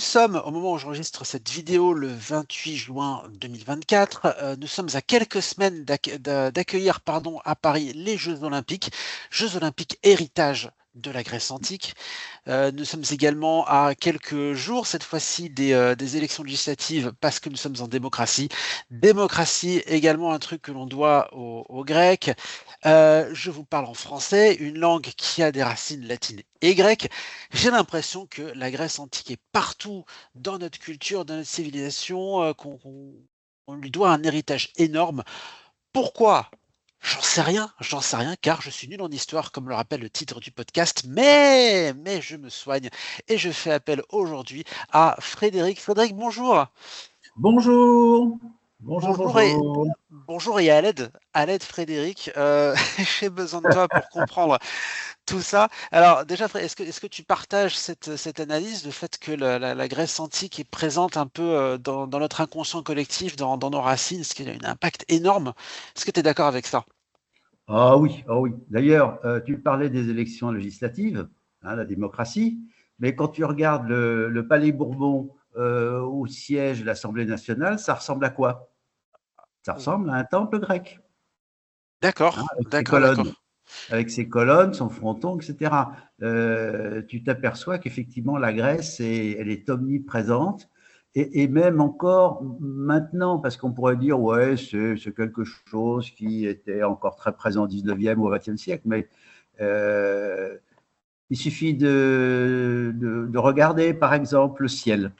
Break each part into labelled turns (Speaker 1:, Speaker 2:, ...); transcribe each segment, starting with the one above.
Speaker 1: Nous sommes, au moment où j'enregistre cette vidéo, le 28 juin 2024. Nous sommes à quelques semaines d'accueillir à Paris les Jeux Olympiques héritage de la Grèce antique. Nous sommes également à quelques jours, cette fois-ci, des élections législatives parce que nous sommes en démocratie. Démocratie, également un truc que l'on doit aux Grecs. Je vous parle en français, une langue qui a des racines latines et grecques. J'ai l'impression que la Grèce antique est partout dans notre culture, dans notre civilisation, on lui doit un héritage énorme. Pourquoi? J'en sais rien, car je suis nul en histoire, comme le rappelle le titre du podcast, mais je me soigne et je fais appel aujourd'hui à Frédéric. Frédéric, bonjour.
Speaker 2: Bonjour, bonjour,
Speaker 1: Bonjour et,
Speaker 2: bonjour.
Speaker 1: bonjour et à l'aide Frédéric, j'ai besoin de toi pour comprendre tout ça. Alors déjà, est-ce que tu partages cette analyse, le fait que la Grèce antique est présente un peu dans notre inconscient collectif, dans nos racines, ce qui a un impact énorme? Est-ce que tu es d'accord avec ça?
Speaker 2: Ah oui, ah oui. D'ailleurs, tu parlais des élections législatives, hein, la démocratie, mais quand tu regardes le Palais Bourbon où siège l'Assemblée nationale, ça ressemble à quoi? Ça ressemble à un temple grec, hein,
Speaker 1: D'accord, d'accord,
Speaker 2: colonnes,
Speaker 1: d'accord.
Speaker 2: avec ses colonnes, son fronton, etc. Tu t'aperçois qu'effectivement, la Grèce, elle est omniprésente. Et même encore maintenant, parce qu'on pourrait dire, ouais, c'est quelque chose qui était encore très présent au 19e ou au 20e siècle, mais euh, il suffit de regarder, par exemple, le ciel.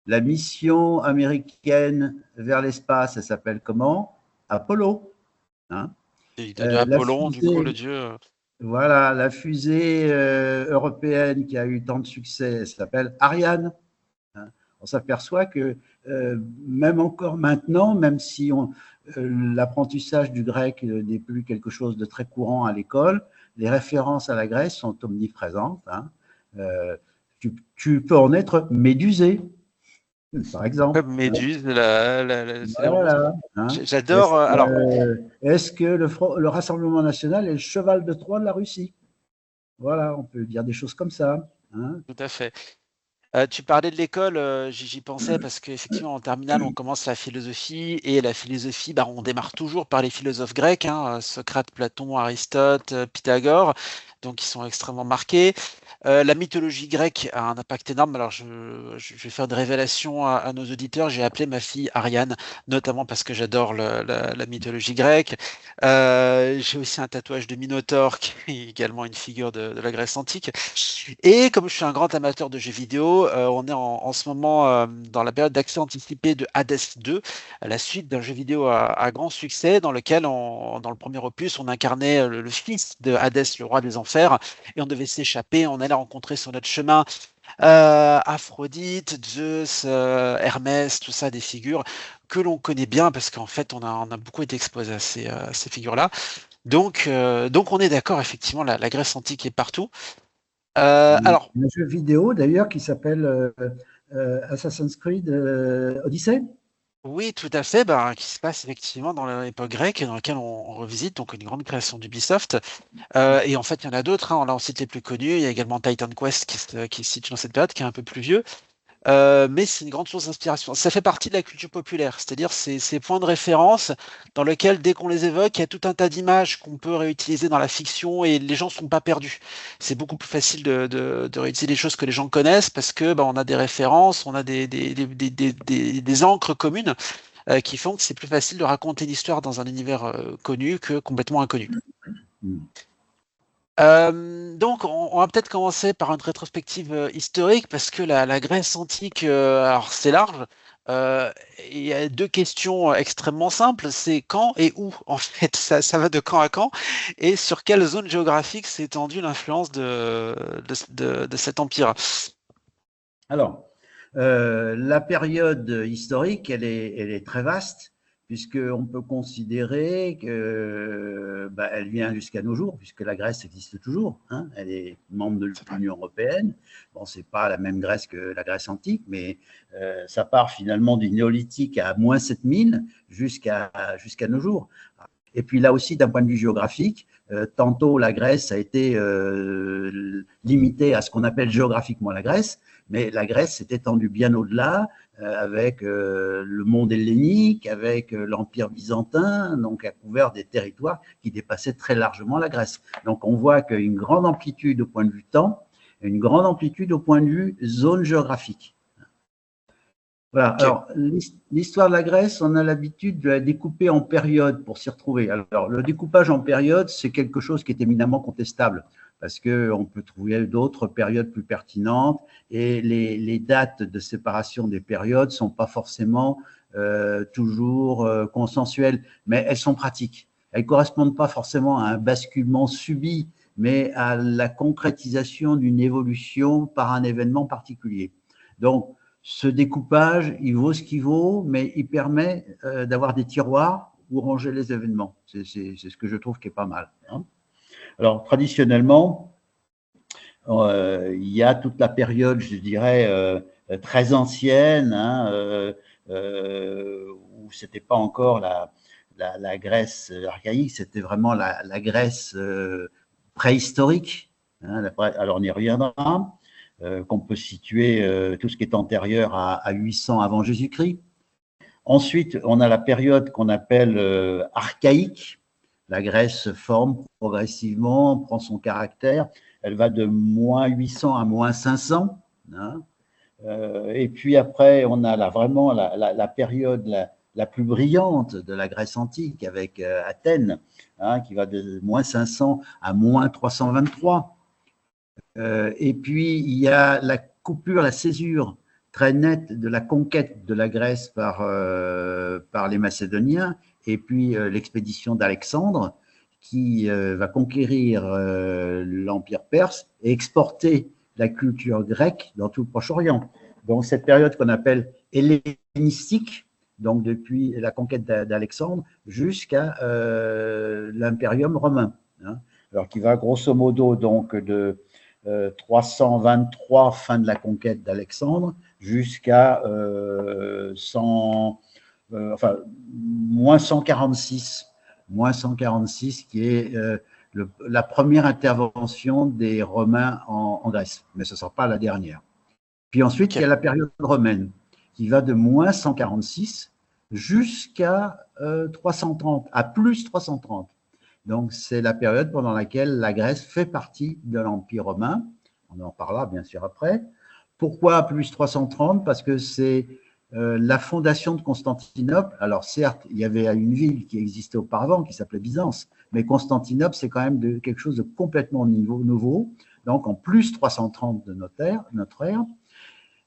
Speaker 2: La mission américaine vers l'espace, elle s'appelle comment? Apollo. Hein.
Speaker 1: De
Speaker 2: La
Speaker 1: Apollon, du coup, le
Speaker 2: fusée,
Speaker 1: dieu.
Speaker 2: voilà, la fusée européenne qui a eu tant de succès s'appelle Ariane. Hein. On s'aperçoit que même encore maintenant, même si l'apprentissage du grec n'est plus quelque chose de très courant à l'école, les références à la Grèce sont omniprésentes. Hein. Euh, tu peux en être médusé, par exemple.
Speaker 1: Comme
Speaker 2: Hein.
Speaker 1: Méduse,
Speaker 2: Voilà. Hein.
Speaker 1: j'adore. Alors,
Speaker 2: Est-ce que le Rassemblement national est le cheval de Troie de la Russie? Voilà, on peut dire des choses comme ça. Hein.
Speaker 1: tout à fait. Tu parlais de l'école, j'y pensais parce qu'effectivement, en terminale, on commence la philosophie et la philosophie, bah, on démarre toujours par les philosophes grecs, hein, Socrate, Platon, Aristote, Pythagore, donc ils sont extrêmement marqués. La mythologie grecque a un impact énorme. Alors, je vais faire une révélation à nos auditeurs. J'ai appelé ma fille Ariane, notamment parce que j'adore la mythologie grecque. J'ai aussi un tatouage de Minotaure, qui est également une figure de la Grèce antique. Et comme je suis un grand amateur de jeux vidéo, on est en ce moment dans la période d'accès anticipé de Hades 2, la suite d'un jeu vidéo à grand succès, dans lequel, dans le premier opus, on incarnait le fils de Hadès, le roi des enfers, et on devait s'échapper. On allait rencontrer sur notre chemin Aphrodite, Zeus, Hermès, tout ça, des figures que l'on connaît bien parce qu'en fait, on a beaucoup été exposé à ces figures-là. Donc, on est d'accord, effectivement, la Grèce antique est partout. Alors,
Speaker 2: Un jeu vidéo d'ailleurs qui s'appelle Assassin's Creed Odyssey.
Speaker 1: oui, tout à fait, bah, qui se passe effectivement dans l'époque grecque, dans laquelle on revisite donc une grande création d'Ubisoft. Et en fait, il y en a d'autres, hein. Là, on cite les plus connus. Il y a également Titan Quest qui se situe dans cette période, qui est un peu plus vieux. Mais c'est une grande source d'inspiration. Ça fait partie de la culture populaire, c'est-à-dire ces points de référence dans lesquels, dès qu'on les évoque, il y a tout un tas d'images qu'on peut réutiliser dans la fiction et les gens ne sont pas perdus. C'est beaucoup plus facile de réutiliser des choses que les gens connaissent parce que bah, on a des références, on a des encres communes qui font que c'est plus facile de raconter l'histoire dans un univers connu que complètement inconnu.
Speaker 2: Mm.
Speaker 1: Donc, on va peut-être commencer par une rétrospective historique parce que la Grèce antique, alors c'est large. Euh, il y a deux questions extrêmement simples, c'est quand et où, en fait, ça va de quand à quand, et sur quelle zone géographique s'est étendue l'influence de cet empire.
Speaker 2: Alors, la période historique, elle est très vaste, puisqu'on peut considérer que bah, elle vient jusqu'à nos jours, puisque la Grèce existe toujours. Hein, elle est membre de
Speaker 1: C'est vrai.
Speaker 2: l'Union européenne. Bon, c'est pas la même Grèce que la Grèce antique, mais ça part finalement du néolithique à moins 7000 jusqu'à nos jours. Et puis là aussi, d'un point de vue géographique, tantôt la Grèce a été limitée à ce qu'on appelle géographiquement la Grèce, mais la Grèce s'est étendue bien au-delà, avec le monde hellénique, avec l'Empire byzantin, donc a couvert des territoires qui dépassaient très largement la Grèce. Donc on voit qu'il y a une grande amplitude au point de vue temps, une grande amplitude au point de vue zone géographique. Voilà.
Speaker 1: Ok.
Speaker 2: Alors, l'histoire de la Grèce, on a l'habitude de la découper en périodes pour s'y retrouver. Alors, le découpage en périodes, c'est quelque chose qui est éminemment contestable parce qu'on peut trouver d'autres périodes plus pertinentes et les dates de séparation des périodes ne sont pas forcément toujours consensuelles, mais elles sont pratiques. Elles ne correspondent pas forcément à un basculement subi, mais à la concrétisation d'une évolution par un événement particulier. Donc, ce découpage, il vaut ce qu'il vaut, mais il permet d'avoir des tiroirs où ranger les événements. C'est ce que je trouve qui est pas mal. Hein. Alors, traditionnellement, il y a toute la période, je dirais, très ancienne, hein, où c'était pas encore la Grèce archaïque, c'était vraiment la Grèce préhistorique. Hein, alors, on y reviendra. Qu'on peut situer tout ce qui est antérieur à 800 avant Jésus-Christ. Ensuite, on a la période qu'on appelle archaïque. La Grèce se forme progressivement, prend son caractère. Elle va de moins 800 à moins 500. Hein. Et puis après, on a vraiment la période la plus brillante de la Grèce antique avec Athènes, hein, qui va de moins 500 à moins 323. Et puis, il y a la coupure, la césure très nette de la conquête de la Grèce par les Macédoniens, et puis l'expédition d'Alexandre, qui va conquérir l'Empire perse et exporter la culture grecque dans tout le Proche-Orient. Donc, cette période qu'on appelle hellénistique, donc depuis la conquête d'Alexandre jusqu'à l'impérium romain, hein, alors qui va grosso modo donc de 323, fin de la conquête d'Alexandre, jusqu'à moins 146, qui est la première intervention des Romains en Grèce, mais ce ne sera pas la dernière. Puis ensuite, il y a la période romaine, qui va de moins 146 jusqu'à 330, à plus 330. Donc, c'est la période pendant laquelle la Grèce fait partie de l'Empire romain. On en parlera bien sûr après. Pourquoi plus 330? Parce que c'est la fondation de Constantinople. Alors, certes, il y avait une ville qui existait auparavant, qui s'appelait Byzance, mais Constantinople, c'est quand même quelque chose de complètement nouveau. Donc, en plus 330 de notre ère.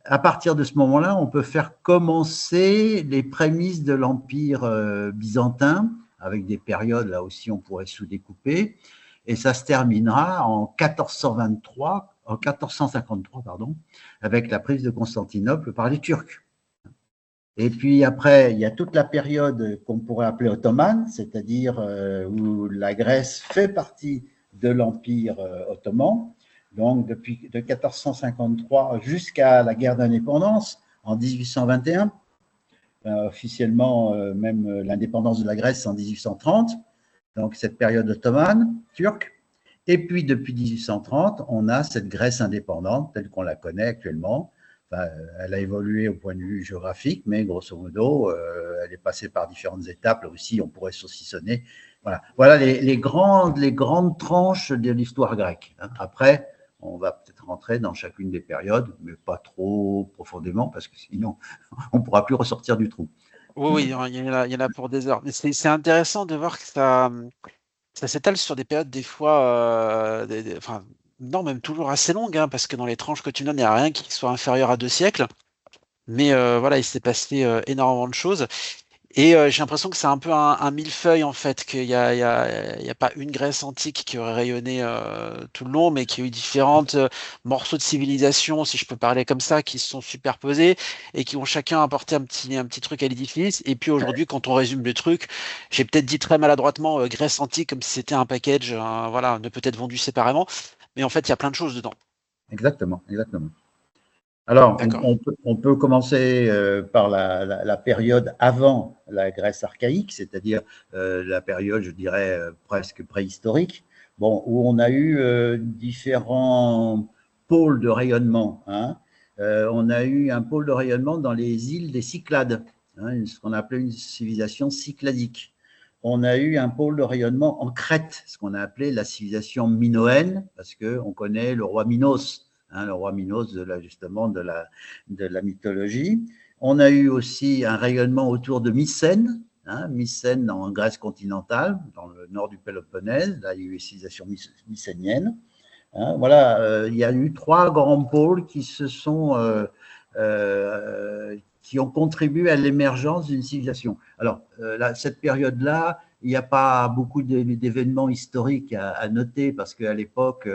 Speaker 2: À partir de ce moment-là, on peut faire commencer les prémices de l'Empire byzantin, avec des périodes, là aussi, on pourrait sous-découper, et ça se terminera en 1453, avec la prise de Constantinople par les Turcs. Et puis après, il y a toute la période qu'on pourrait appeler ottomane, c'est-à-dire où la Grèce fait partie de l'Empire ottoman, donc depuis de 1453 jusqu'à la guerre d'indépendance en 1821. Officiellement, même l'indépendance de la Grèce en 1830, donc cette période ottomane, turque. Et puis depuis 1830, on a cette Grèce indépendante telle qu'on la connaît actuellement. Enfin, elle a évolué au point de vue géographique, mais grosso modo, elle est passée par différentes étapes. Là aussi, on pourrait saucissonner. Voilà les grandes tranches de l'histoire grecque. Hein. Après, on va peut-être rentrer dans chacune des périodes, mais pas trop profondément, parce que sinon, on ne pourra plus ressortir du trou.
Speaker 1: Oui, il y en a pour des heures. Mais c'est intéressant de voir que ça s'étale sur des périodes des fois, enfin, non, même toujours assez longues, hein, parce que dans les tranches que tu donnes, il n'y a rien qui soit inférieur à 2 siècles. Mais voilà, il s'est passé énormément de choses. Et j'ai l'impression que c'est un peu un millefeuille, en fait, qu'il y a pas une Grèce antique qui aurait rayonné tout le long, mais qu'il y a eu différents morceaux de civilisation, si je peux parler comme ça, qui se sont superposés et qui ont chacun apporté un petit truc à l'édifice. Et puis aujourd'hui, quand on résume le truc, j'ai peut-être dit très maladroitement Grèce antique comme si c'était un package, voilà, ne peut être vendu séparément. Mais en fait, il y a plein de choses dedans.
Speaker 2: Exactement, exactement. Alors,
Speaker 1: D'accord.
Speaker 2: on peut commencer par la période avant la Grèce archaïque, c'est-à-dire la période, je dirais, presque préhistorique, bon, où on a eu différents pôles de rayonnement, hein. On a eu un pôle de rayonnement dans les îles des Cyclades, hein, ce qu'on appelait une civilisation cycladique. On a eu un pôle de rayonnement en Crète, ce qu'on a appelé la civilisation minoenne, parce qu'on connaît le roi Minos, hein, le roi Minos justement de la mythologie. On a eu aussi un rayonnement autour de Mycène, hein, Mycène en Grèce continentale, dans le nord du Péloponnèse, là il y a eu une civilisation mycénienne. Hein, voilà, il y a eu 3 grands pôles qui ont contribué à l'émergence d'une civilisation. Alors, cette période-là, il n'y a pas beaucoup d'événements historiques à noter parce qu'à l'époque,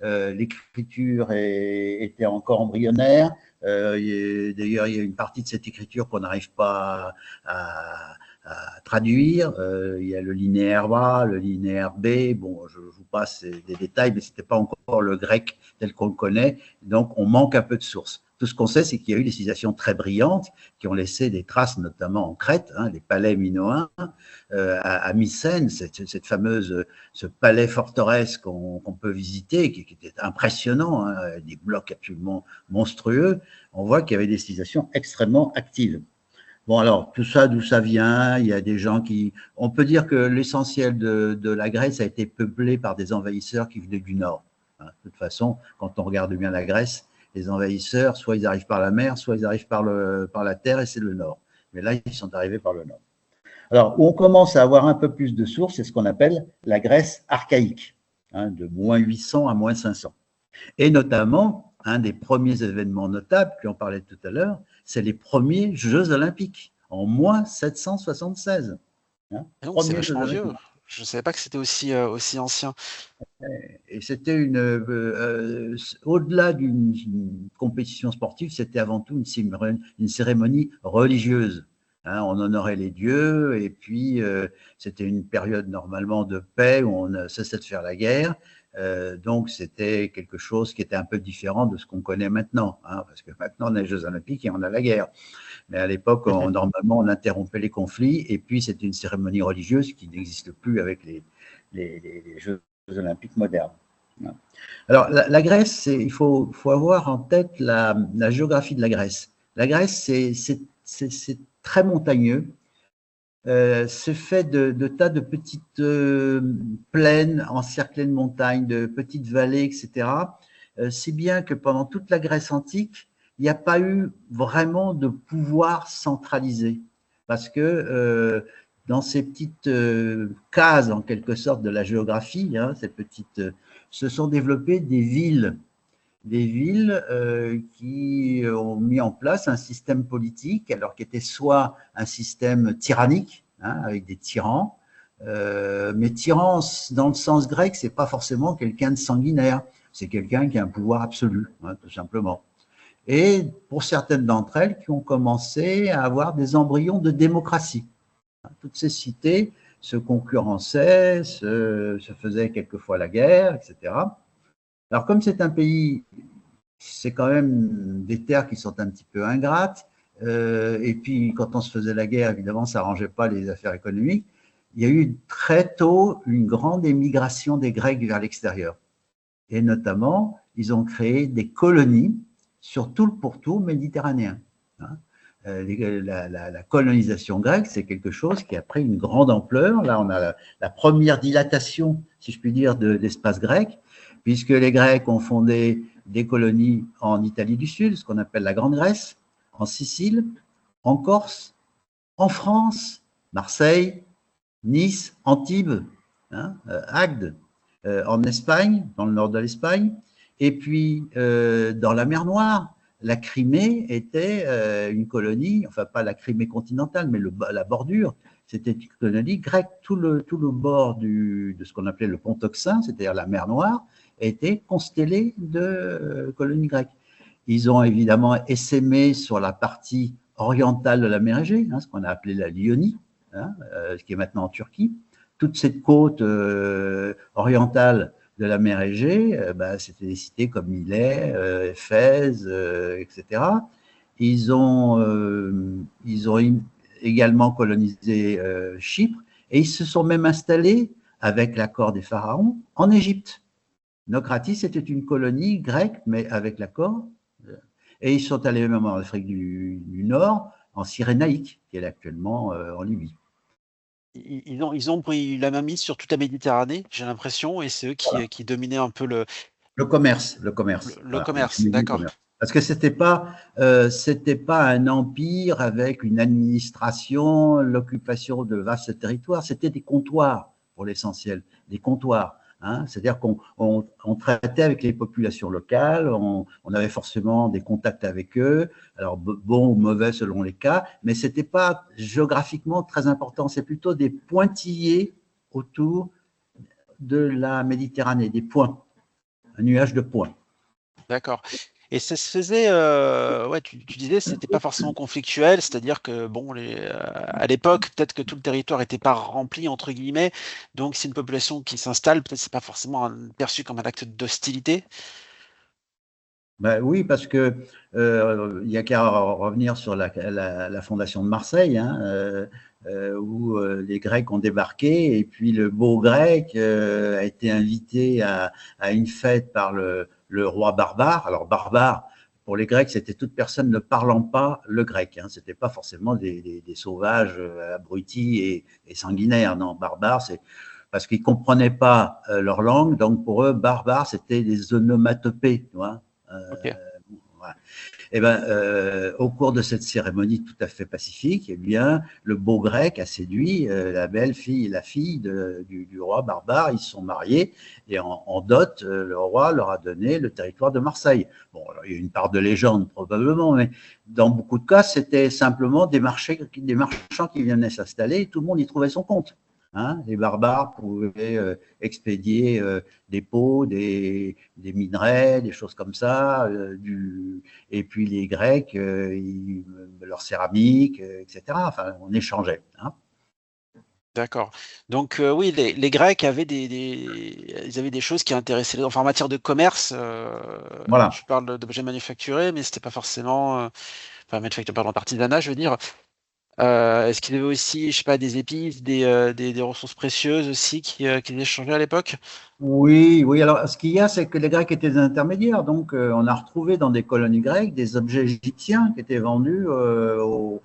Speaker 2: l'écriture était encore embryonnaire. D'ailleurs, il y a une partie de cette écriture qu'on n'arrive pas à traduire. Il y a le linéaire A, le linéaire B. Bon, je vous passe des détails, mais ce n'était pas encore le grec tel qu'on le connaît. Donc, on manque un peu de sources. Tout ce qu'on sait, c'est qu'il y a eu des civilisations très brillantes qui ont laissé des traces, notamment en Crète, hein, les palais minoens, à Mycène, cette fameuse, ce palais forteresse qu'on peut visiter, qui était impressionnant, hein, des blocs absolument monstrueux. On voit qu'il y avait des civilisations extrêmement actives. Bon, alors, tout ça, d'où ça vient? Il y a des gens qui… On peut dire que l'essentiel de la Grèce a été peuplé par des envahisseurs qui venaient du Nord. Hein, de toute façon, quand on regarde bien la Grèce, les envahisseurs, soit ils arrivent par la mer, soit ils arrivent par la terre, et c'est le Nord. Mais là, ils sont arrivés par le Nord. Alors, où on commence à avoir un peu plus de sources, c'est ce qu'on appelle la Grèce archaïque, hein, de moins 800 à moins 500. Et notamment, un des premiers événements notables, puis on parlait tout à l'heure, c'est les premiers Jeux olympiques, en moins 776. Hein,
Speaker 1: Et donc, c'est
Speaker 2: premiers Jeux
Speaker 1: vachement vieux.
Speaker 2: olympiques.
Speaker 1: Je ne savais pas que c'était aussi ancien.
Speaker 2: Et c'était au-delà d'une compétition sportive, c'était avant tout une cérémonie religieuse. Hein, on honorait les dieux et puis c'était une période normalement de paix où on cessait de faire la guerre. Donc c'était quelque chose qui était un peu différent de ce qu'on connaît maintenant, hein, parce que maintenant on a les Jeux Olympiques et on a la guerre. Mais à l'époque, normalement, on interrompait les conflits et puis c'était une cérémonie religieuse qui n'existe plus avec les Jeux Olympiques modernes. Alors, la Grèce, il faut avoir en tête la géographie de la Grèce. La Grèce, c'est très montagneux. C'est fait de tas de petites plaines encerclées de montagnes, de petites vallées, etc. Si bien que pendant toute la Grèce antique, il n'y a pas eu vraiment de pouvoir centralisé. Parce que dans ces petites cases, en quelque sorte, de la géographie, hein, ces petites, se sont développées des villes qui ont mis en place un système politique, alors qui était soit un système tyrannique, hein, avec des tyrans, mais tyran dans le sens grec, c'est pas forcément quelqu'un de sanguinaire, c'est quelqu'un qui a un pouvoir absolu, hein, tout simplement. Et pour certaines d'entre elles qui ont commencé à avoir des embryons de démocratie. Toutes ces cités se concurrençaient, se faisaient quelquefois la guerre, etc. Alors, comme c'est un pays, c'est quand même des terres qui sont un petit peu ingrates, et puis quand on se faisait la guerre, évidemment, ça n'arrangeait pas les affaires économiques, il y a eu très tôt une grande émigration des Grecs vers l'extérieur. Et notamment, ils ont créé des colonies sur tout le pourtour méditerranéen. Hein. La colonisation grecque, c'est quelque chose qui a pris une grande ampleur. Là, on a la première dilatation, si je puis dire, de l'espace grec, puisque les Grecs ont fondé des colonies en Italie du Sud, ce qu'on appelle la Grande Grèce, en Sicile, en Corse, en France, Marseille, Nice, Antibes, hein, Agde, en Espagne, dans le nord de l'Espagne, et puis dans la mer Noire. La Crimée était une colonie, enfin pas la Crimée continentale, mais la bordure, c'était une colonie grecque. Tout le bord de ce qu'on appelait le pont Euxin, c'est-à-dire la mer Noire, était constellé de colonies grecques. Ils ont évidemment essaimé sur la partie orientale de la mer Égée, hein, ce qu'on a appelé la Lyonie, hein, ce qui est maintenant en Turquie. Toute cette côte orientale de la mer Égée, c'était des cités comme Milet, Éphèse, etc. Ils ont également colonisé Chypre et ils se sont même installés, avec l'accord des pharaons, en Égypte. Nocratis était une colonie grecque, mais avec l'accord. Et ils sont allés même en Afrique du Nord, en Cyrénaïque, qui est actuellement en Libye.
Speaker 1: Ils ont pris la main mise sur toute la Méditerranée, j'ai l'impression, et c'est eux
Speaker 2: Voilà.
Speaker 1: qui dominaient un peu le
Speaker 2: Le commerce, voilà,
Speaker 1: commerce. D'accord.
Speaker 2: parce que c'était pas un empire avec une administration, l'occupation de vastes territoires, c'était des comptoirs pour l'essentiel, des comptoirs. Hein, c'est-à-dire qu'on traitait avec les populations locales, on avait forcément des contacts avec eux, alors bon ou mauvais selon les cas, mais c'était pas géographiquement très important, c'est plutôt des pointillés autour de la Méditerranée, des points, un nuage de points.
Speaker 1: D'accord. Et ça se faisait, ouais, tu disais, c'était pas forcément conflictuel, c'est-à-dire que bon, à l'époque, peut-être que tout le territoire n'était pas rempli entre guillemets, donc c'est une population qui s'installe, peut-être c'est pas forcément perçu comme un acte d'hostilité.
Speaker 2: Ben oui, parce que il y a qu'à revenir sur la fondation de Marseille, hein, où les Grecs ont débarqué et puis le beau grec a été invité à une fête par le roi barbare. Alors barbare, pour les Grecs, c'était toute personne ne parlant pas le grec. Hein, c'était pas forcément des sauvages abrutis et sanguinaires. Non, barbare, c'est parce qu'ils comprenaient pas leur langue. Donc pour eux, barbare, c'était des onomatopées, tu vois.
Speaker 1: Ok.
Speaker 2: Voilà. Et au cours de cette cérémonie tout à fait pacifique, eh bien, le beau grec a séduit la belle fille, la fille du roi barbare. Ils se sont mariés et en dot, le roi leur a donné le territoire de Marseille. Bon, alors, il y a une part de légende probablement, mais dans beaucoup de cas, c'était simplement des marchands qui venaient s'installer et tout le monde y trouvait son compte. Hein, les barbares pouvaient expédier des pots, des minerais, des choses comme ça, et puis les Grecs, leur céramique, etc. Enfin, on échangeait. Hein.
Speaker 1: D'accord. Donc oui, les Grecs avaient ils avaient des choses qui intéressaient les, enfin en matière de commerce,
Speaker 2: Voilà.
Speaker 1: je parle d'objets manufacturés, mais c'était pas forcément, enfin manufacturé, pardon, artisanat, je veux dire. Est-ce qu'il y avait aussi, je sais pas, des épices, des ressources précieuses aussi qui échangeaient à l'époque?
Speaker 2: Oui, oui. Alors, ce qu'il y a, c'est que les Grecs étaient des intermédiaires. Donc, on a retrouvé dans des colonies grecques des objets égyptiens qui étaient vendus aux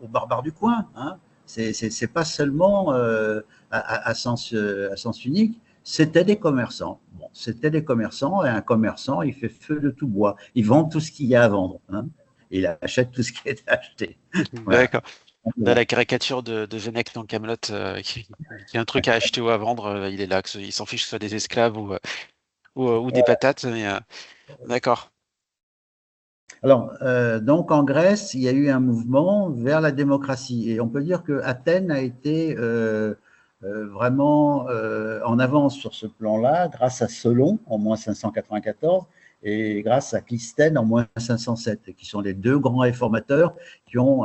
Speaker 2: barbares du coin. Hein. C'est pas seulement à sens unique. C'était des commerçants. Bon, c'était des commerçants et un commerçant, il fait feu de tout bois. Il vend tout ce qu'il y a à vendre. Hein. Il achète tout ce qui est acheté. Voilà.
Speaker 1: D'accord. On a la caricature de Zeneck dans Camelot qui a un truc à acheter ou à vendre, il est là, il s'en fiche que ce soit des esclaves ou des patates, mais d'accord.
Speaker 2: Alors, donc en Grèce, il y a eu un mouvement vers la démocratie. Et on peut dire que Athènes a été vraiment en avance sur ce plan-là, grâce à Solon en moins 594 et grâce à Clisthène en moins 507, qui sont les deux grands réformateurs qui ont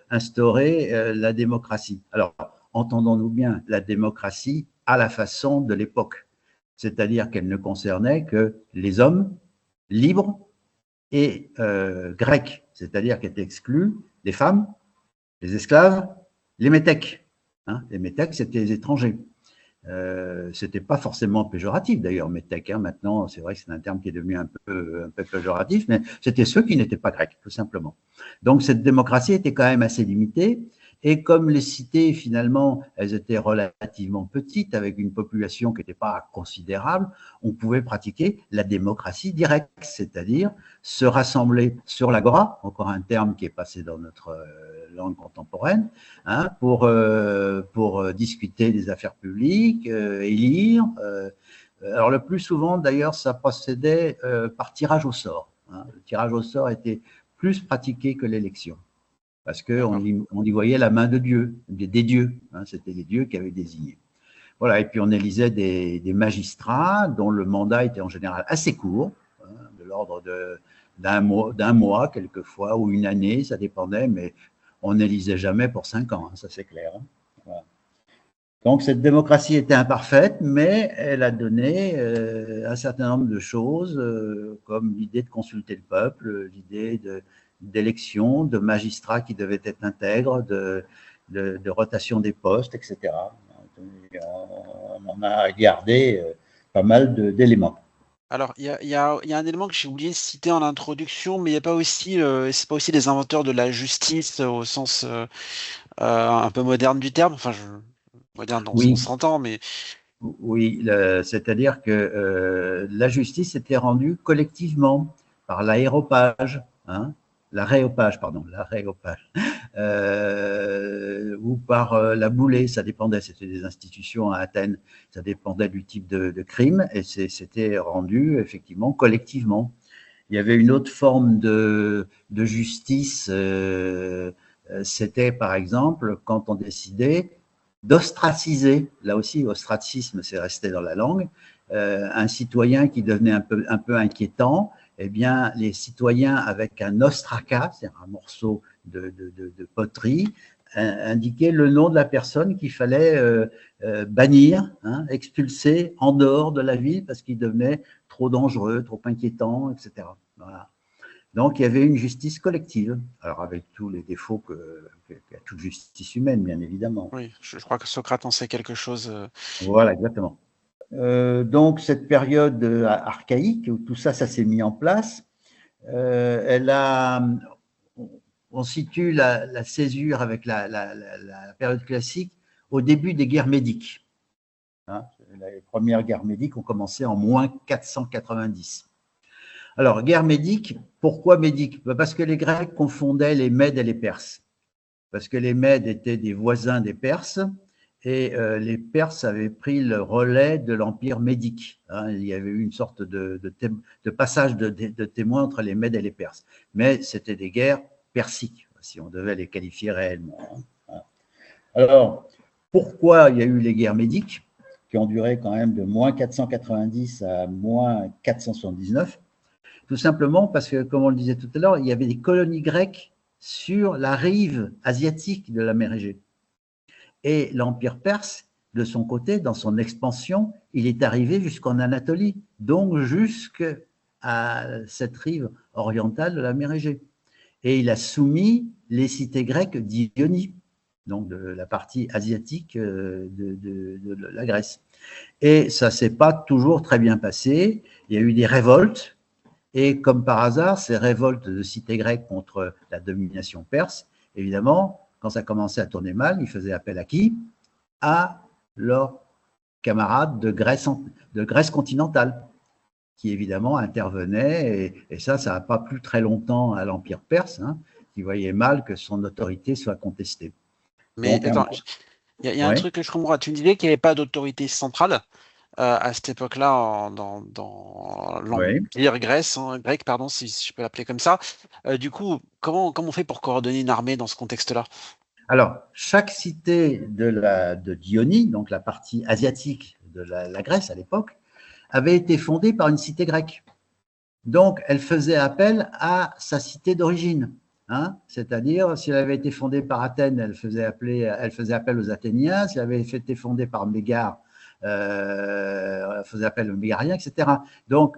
Speaker 2: instauré la démocratie. Alors, entendons-nous bien, la démocratie à la façon de l'époque, c'est-à-dire qu'elle ne concernait que les hommes libres et grec, c'est-à-dire qu'étaient exclus les femmes, les esclaves, les métèques. Hein, les métèques, c'était les étrangers. C'était pas forcément péjoratif d'ailleurs, métèques. Hein, maintenant, c'est vrai que c'est un terme qui est devenu un peu péjoratif, mais c'était ceux qui n'étaient pas grecs, tout simplement. Donc cette démocratie était quand même assez limitée. Et comme les cités, finalement, elles étaient relativement petites, avec une population qui n'était pas considérable, on pouvait pratiquer la démocratie directe, c'est-à-dire se rassembler sur l'agora, encore un terme qui est passé dans notre langue contemporaine, hein, pour discuter des affaires publiques, élire. Alors le plus souvent, d'ailleurs, ça procédait par tirage au sort. Hein. Le tirage au sort était plus pratiqué que l'élection parce qu'on
Speaker 1: D'accord.
Speaker 2: y voyait la main de Dieu, des dieux. Hein, c'était les dieux qui avaient désigné. Voilà, et puis on élisait des magistrats dont le mandat était en général assez court, hein, de l'ordre d'un mois quelquefois, ou une année, ça dépendait, mais on n'élisait jamais pour 5 ans, hein, ça c'est clair. Hein. Voilà. Donc, cette démocratie était imparfaite, mais elle a donné un certain nombre de choses, comme l'idée de consulter le peuple, l'idée d'élections, de magistrats qui devaient être intègres, de rotation des postes, etc. On en a gardé pas mal d'éléments.
Speaker 1: Alors, il y a un élément que j'ai oublié de citer en introduction, mais il y a pas aussi, c'est pas aussi les inventeurs de la justice au sens un peu moderne du terme. Enfin, moderne dans son
Speaker 2: Oui,
Speaker 1: s'entend, mais
Speaker 2: oui, c'est-à-dire que la justice était rendue collectivement par l'aéropage, hein, l'aréopage, ou par la boulée, ça dépendait, c'était des institutions à Athènes, ça dépendait du type de crime, et c'était rendu effectivement collectivement. Il y avait une autre forme de justice, c'était par exemple quand on décidait d'ostraciser, là aussi ostracisme c'est resté dans la langue, un citoyen qui devenait un peu inquiétant, eh bien les citoyens avec un ostraca, c'est-à-dire un morceau de poterie, indiquaient le nom de la personne qu'il fallait bannir, hein, expulser en dehors de la ville parce qu'il devenait trop dangereux, trop inquiétant, etc. Voilà. Donc, il y avait une justice collective, alors avec tous les défauts qu'a toute justice humaine, bien évidemment.
Speaker 1: oui, je crois que Socrate en sait quelque chose.
Speaker 2: Voilà, exactement. Donc, cette période archaïque où tout ça, ça s'est mis en place, elle a, on situe la césure avec la période classique au début des guerres médiques. Hein, les premières guerres médiques ont commencé en moins 490. Alors, guerre médique, pourquoi médique? Parce que les Grecs confondaient les Mèdes et les Perses. Parce que les Mèdes étaient des voisins des Perses et les Perses avaient pris le relais de l'empire médique. Hein, il y avait eu une sorte de passage de témoins entre les Mèdes et les Perses. Mais c'était des guerres persiques, si on devait les qualifier réellement. Hein. Alors, pourquoi il y a eu les guerres médiques, qui ont duré quand même de moins 490 à moins 479? Tout simplement parce que, comme on le disait tout à l'heure, il y avait des colonies grecques sur la rive asiatique de la mer Égée. Et l'Empire perse, de son côté, dans son expansion, il est arrivé jusqu'en Anatolie, donc jusqu'à cette rive orientale de la mer Égée. Et il a soumis les cités grecques d'Ionie, donc de la partie asiatique de la Grèce. Et ça ne s'est pas toujours très bien passé. Il y a eu des révoltes. Et comme par hasard, ces révoltes de cités grecques contre la domination perse, évidemment, quand ça commençait à tourner mal, ils faisaient appel à qui? À leurs camarades de Grèce continentale, qui évidemment intervenaient. Et ça n'a pas plu très longtemps à l'Empire perse, hein, qui voyait mal que son autorité soit contestée.
Speaker 1: Mais
Speaker 2: Donc,
Speaker 1: attends, il y a un
Speaker 2: ouais,
Speaker 1: truc que je comprends. Tu me disais qu'il n'y avait pas d'autorité centrale à cette époque-là dans
Speaker 2: ouais.
Speaker 1: l'Empire grec, pardon, si je peux l'appeler comme ça. Du coup, comment on fait pour coordonner une armée dans ce contexte-là?
Speaker 2: Alors, chaque cité de Dionie, donc la partie asiatique de la Grèce à l'époque, avait été fondée par une cité grecque. Donc, elle faisait appel à sa cité d'origine. Hein, c'est-à-dire, si elle avait été fondée par Athènes, elle faisait appel aux Athéniens. Si elle avait été fondée par Mégare, elle faisait appel aux Mégariens, etc. Donc,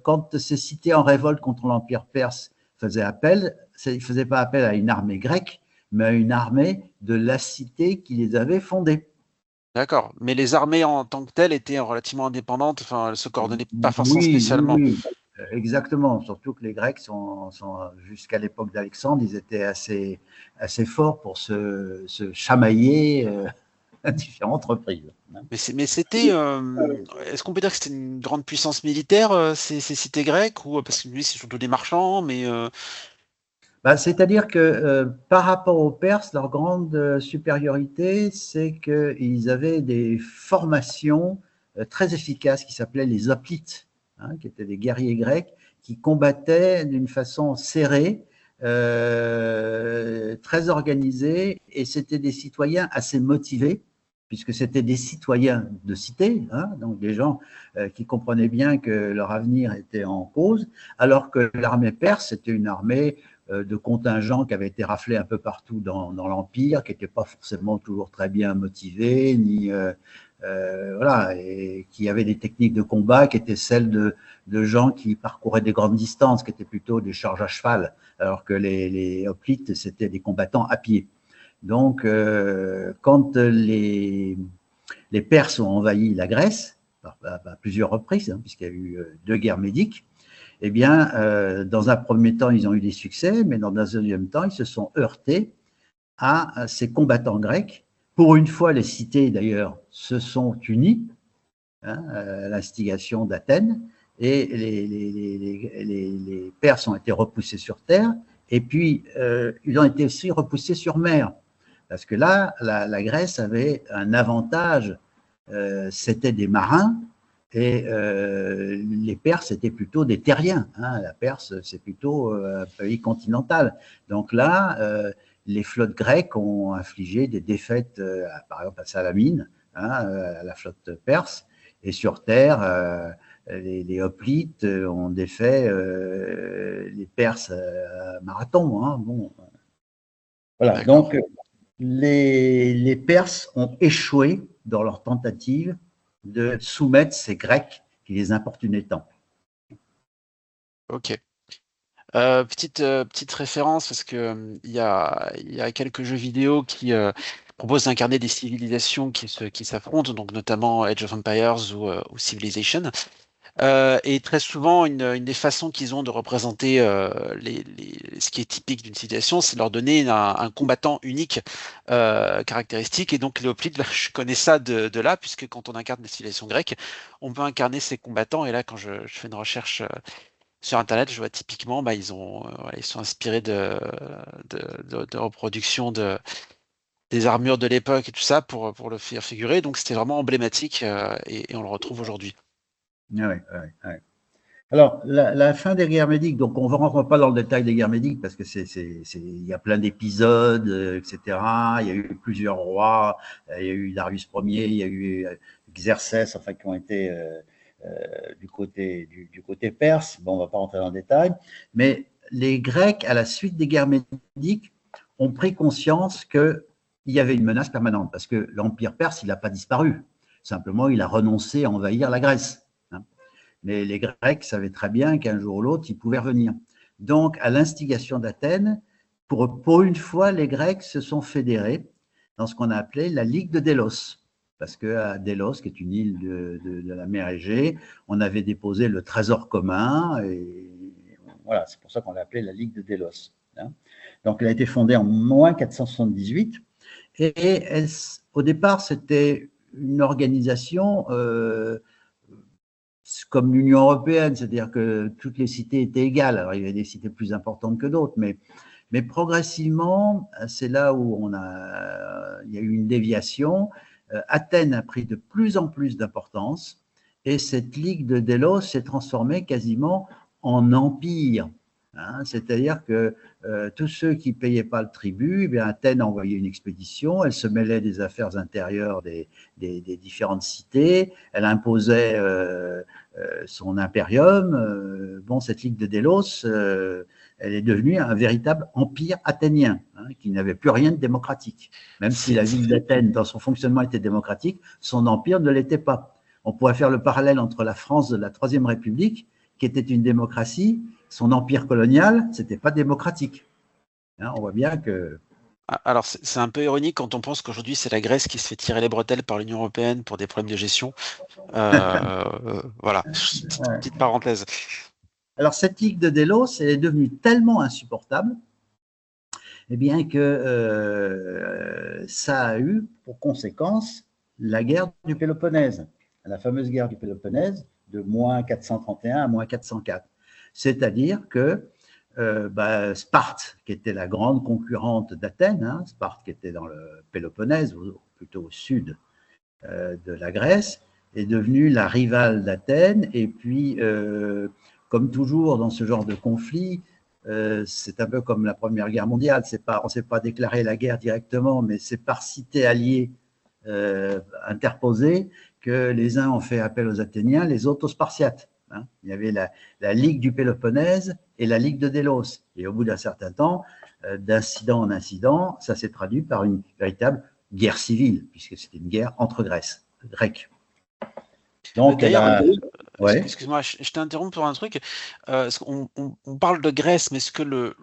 Speaker 2: quand ces cités en révolte contre l'Empire perse faisaient appel, ils ne faisaient pas appel à une armée grecque, mais à une armée de la cité qui les avait fondées.
Speaker 1: D'accord. Mais les armées en tant que telles étaient relativement indépendantes. Enfin, elles se coordonnaient pas forcément
Speaker 2: Oui, oui,
Speaker 1: spécialement.
Speaker 2: oui, exactement. Surtout que les Grecs jusqu'à l'époque d'Alexandre, ils étaient assez forts pour se chamailler à différentes reprises. Hein.
Speaker 1: Mais c'était, est-ce qu'on peut dire que c'était une grande puissance militaire, ces cités grecques, ou parce que lui, c'est surtout des marchands, mais
Speaker 2: Bah, c'est-à-dire que par rapport aux Perses, leur grande supériorité, c'est qu'ils avaient des formations très efficaces qui s'appelaient les hoplites, hein, qui étaient des guerriers grecs qui combattaient d'une façon serrée, très organisée, et c'était des citoyens assez motivés, puisque c'était des citoyens de cité, hein, donc des gens qui comprenaient bien que leur avenir était en cause, alors que l'armée perse était une armée de contingents qui avaient été raflés un peu partout dans l'Empire, qui n'étaient pas forcément toujours très bien motivés, ni voilà, et qui avaient des techniques de combat qui étaient celles de gens qui parcouraient des grandes distances, qui étaient plutôt des charges à cheval, alors que les hoplites, c'était des combattants à pied. Donc, quand les Perses ont envahi la Grèce, à plusieurs reprises, hein, puisqu'il y a eu 2 guerres médiques, eh bien, dans un premier temps, ils ont eu des succès, mais dans un deuxième temps, ils se sont heurtés à ces combattants grecs. Pour une fois, les cités, d'ailleurs, se sont unies, hein, à l'instigation d'Athènes, et les Perses ont été repoussés sur terre, et puis ils ont été aussi repoussés sur mer, parce que là, la Grèce avait un avantage, c'était des marins, et les Perses étaient plutôt des terriens. Hein. La Perse, c'est plutôt un pays continental. Donc là, les flottes grecques ont infligé des défaites, par exemple à Salamine, hein, à la flotte perse, et sur terre, les hoplites ont défait les Perses à Marathon. Hein. Bon. Voilà, donc les Perses ont échoué dans leur tentative de soumettre ces Grecs qui les importunaient tant.
Speaker 1: Ok. Petite référence, parce que il y a quelques jeux vidéo qui proposent d'incarner des civilisations qui s'affrontent, donc notamment Age of Empires ou Civilization. Et très souvent, une des façons qu'ils ont de représenter ce qui est typique d'une civilisation, c'est de leur donner un combattant unique caractéristique. Et donc, les hoplites, je connais ça de là, puisque quand on incarne des civilisations grecques, on peut incarner ces combattants. Et là, quand je fais une recherche sur Internet, je vois typiquement, ils sont inspirés de reproduction des armures de l'époque et tout ça pour le faire figurer. Donc, c'était vraiment emblématique et on le retrouve aujourd'hui.
Speaker 2: Ouais. Alors, la fin des guerres médiques, donc on ne rentre pas dans le détail des guerres médiques parce que il y a plein d'épisodes, etc. Il y a eu plusieurs rois, il y a eu Darius Ier, il y a eu Xerxès, enfin, qui ont été du côté perse. Bon, on ne va pas rentrer dans le détail. Mais les Grecs, à la suite des guerres médiques, ont pris conscience qu'il y avait une menace permanente parce que l'Empire perse, il n'a pas disparu. Simplement, il a renoncé à envahir la Grèce. Mais les Grecs savaient très bien qu'un jour ou l'autre, ils pouvaient revenir. Donc, à l'instigation d'Athènes, pour une fois, les Grecs se sont fédérés dans ce qu'on a appelé la Ligue de Délos. Parce qu'à Délos, qui est une île de la mer Égée, on avait déposé le trésor commun. Et voilà, c'est pour ça qu'on l'a appelé la Ligue de Délos. Hein. Donc, elle a été fondée en moins 478. Et au départ, c'était une organisation comme l'Union européenne, c'est-à-dire que toutes les cités étaient égales. Alors, il y avait des cités plus importantes que d'autres, mais progressivement, c'est là où il y a eu une déviation. Athènes a pris de plus en plus d'importance et cette Ligue de Délos s'est transformée quasiment en empire. Hein, c'est-à-dire que tous ceux qui ne payaient pas le tribut, eh bien, Athènes envoyait une expédition, elle se mêlait des affaires intérieures des différentes cités, elle imposait son impérium. Bon, cette Ligue de Délos, elle est devenue un véritable empire athénien, hein, qui n'avait plus rien de démocratique. Même si la ville d'Athènes, dans son fonctionnement, était démocratique, son empire ne l'était pas. On pourrait faire le parallèle entre la France de la Troisième République, qui était une démocratie, son empire colonial, c'était pas démocratique. Hein, on voit bien que…
Speaker 1: Alors, c'est un peu ironique quand on pense qu'aujourd'hui, c'est la Grèce qui se fait tirer les bretelles par l'Union européenne pour des problèmes de gestion. Voilà, petite parenthèse.
Speaker 2: Alors, cette Ligue de Délos, elle est devenue tellement insupportable, eh bien que ça a eu pour conséquence la guerre du Péloponnèse, la fameuse guerre du Péloponnèse de moins 431 à moins 404. C'est-à-dire que Sparte, qui était la grande concurrente d'Athènes, hein, Sparte qui était dans le Péloponnèse, ou plutôt au sud de la Grèce, est devenue la rivale d'Athènes. Et puis, comme toujours dans ce genre de conflit, c'est un peu comme la Première Guerre mondiale. On ne s'est pas déclaré la guerre directement, mais c'est par cités alliées interposées que les uns ont fait appel aux Athéniens, les autres aux Spartiates. hein. Il y avait la Ligue du Péloponnèse et la Ligue de Délos. Et au bout d'un certain temps, d'incident en incident, ça s'est traduit par une véritable guerre civile, puisque c'était une guerre entre Grecs. Donc,
Speaker 1: d'ailleurs,
Speaker 2: ouais.
Speaker 1: excuse-moi, je t'interromps pour un truc. On parle de Grèce, mais est-ce que le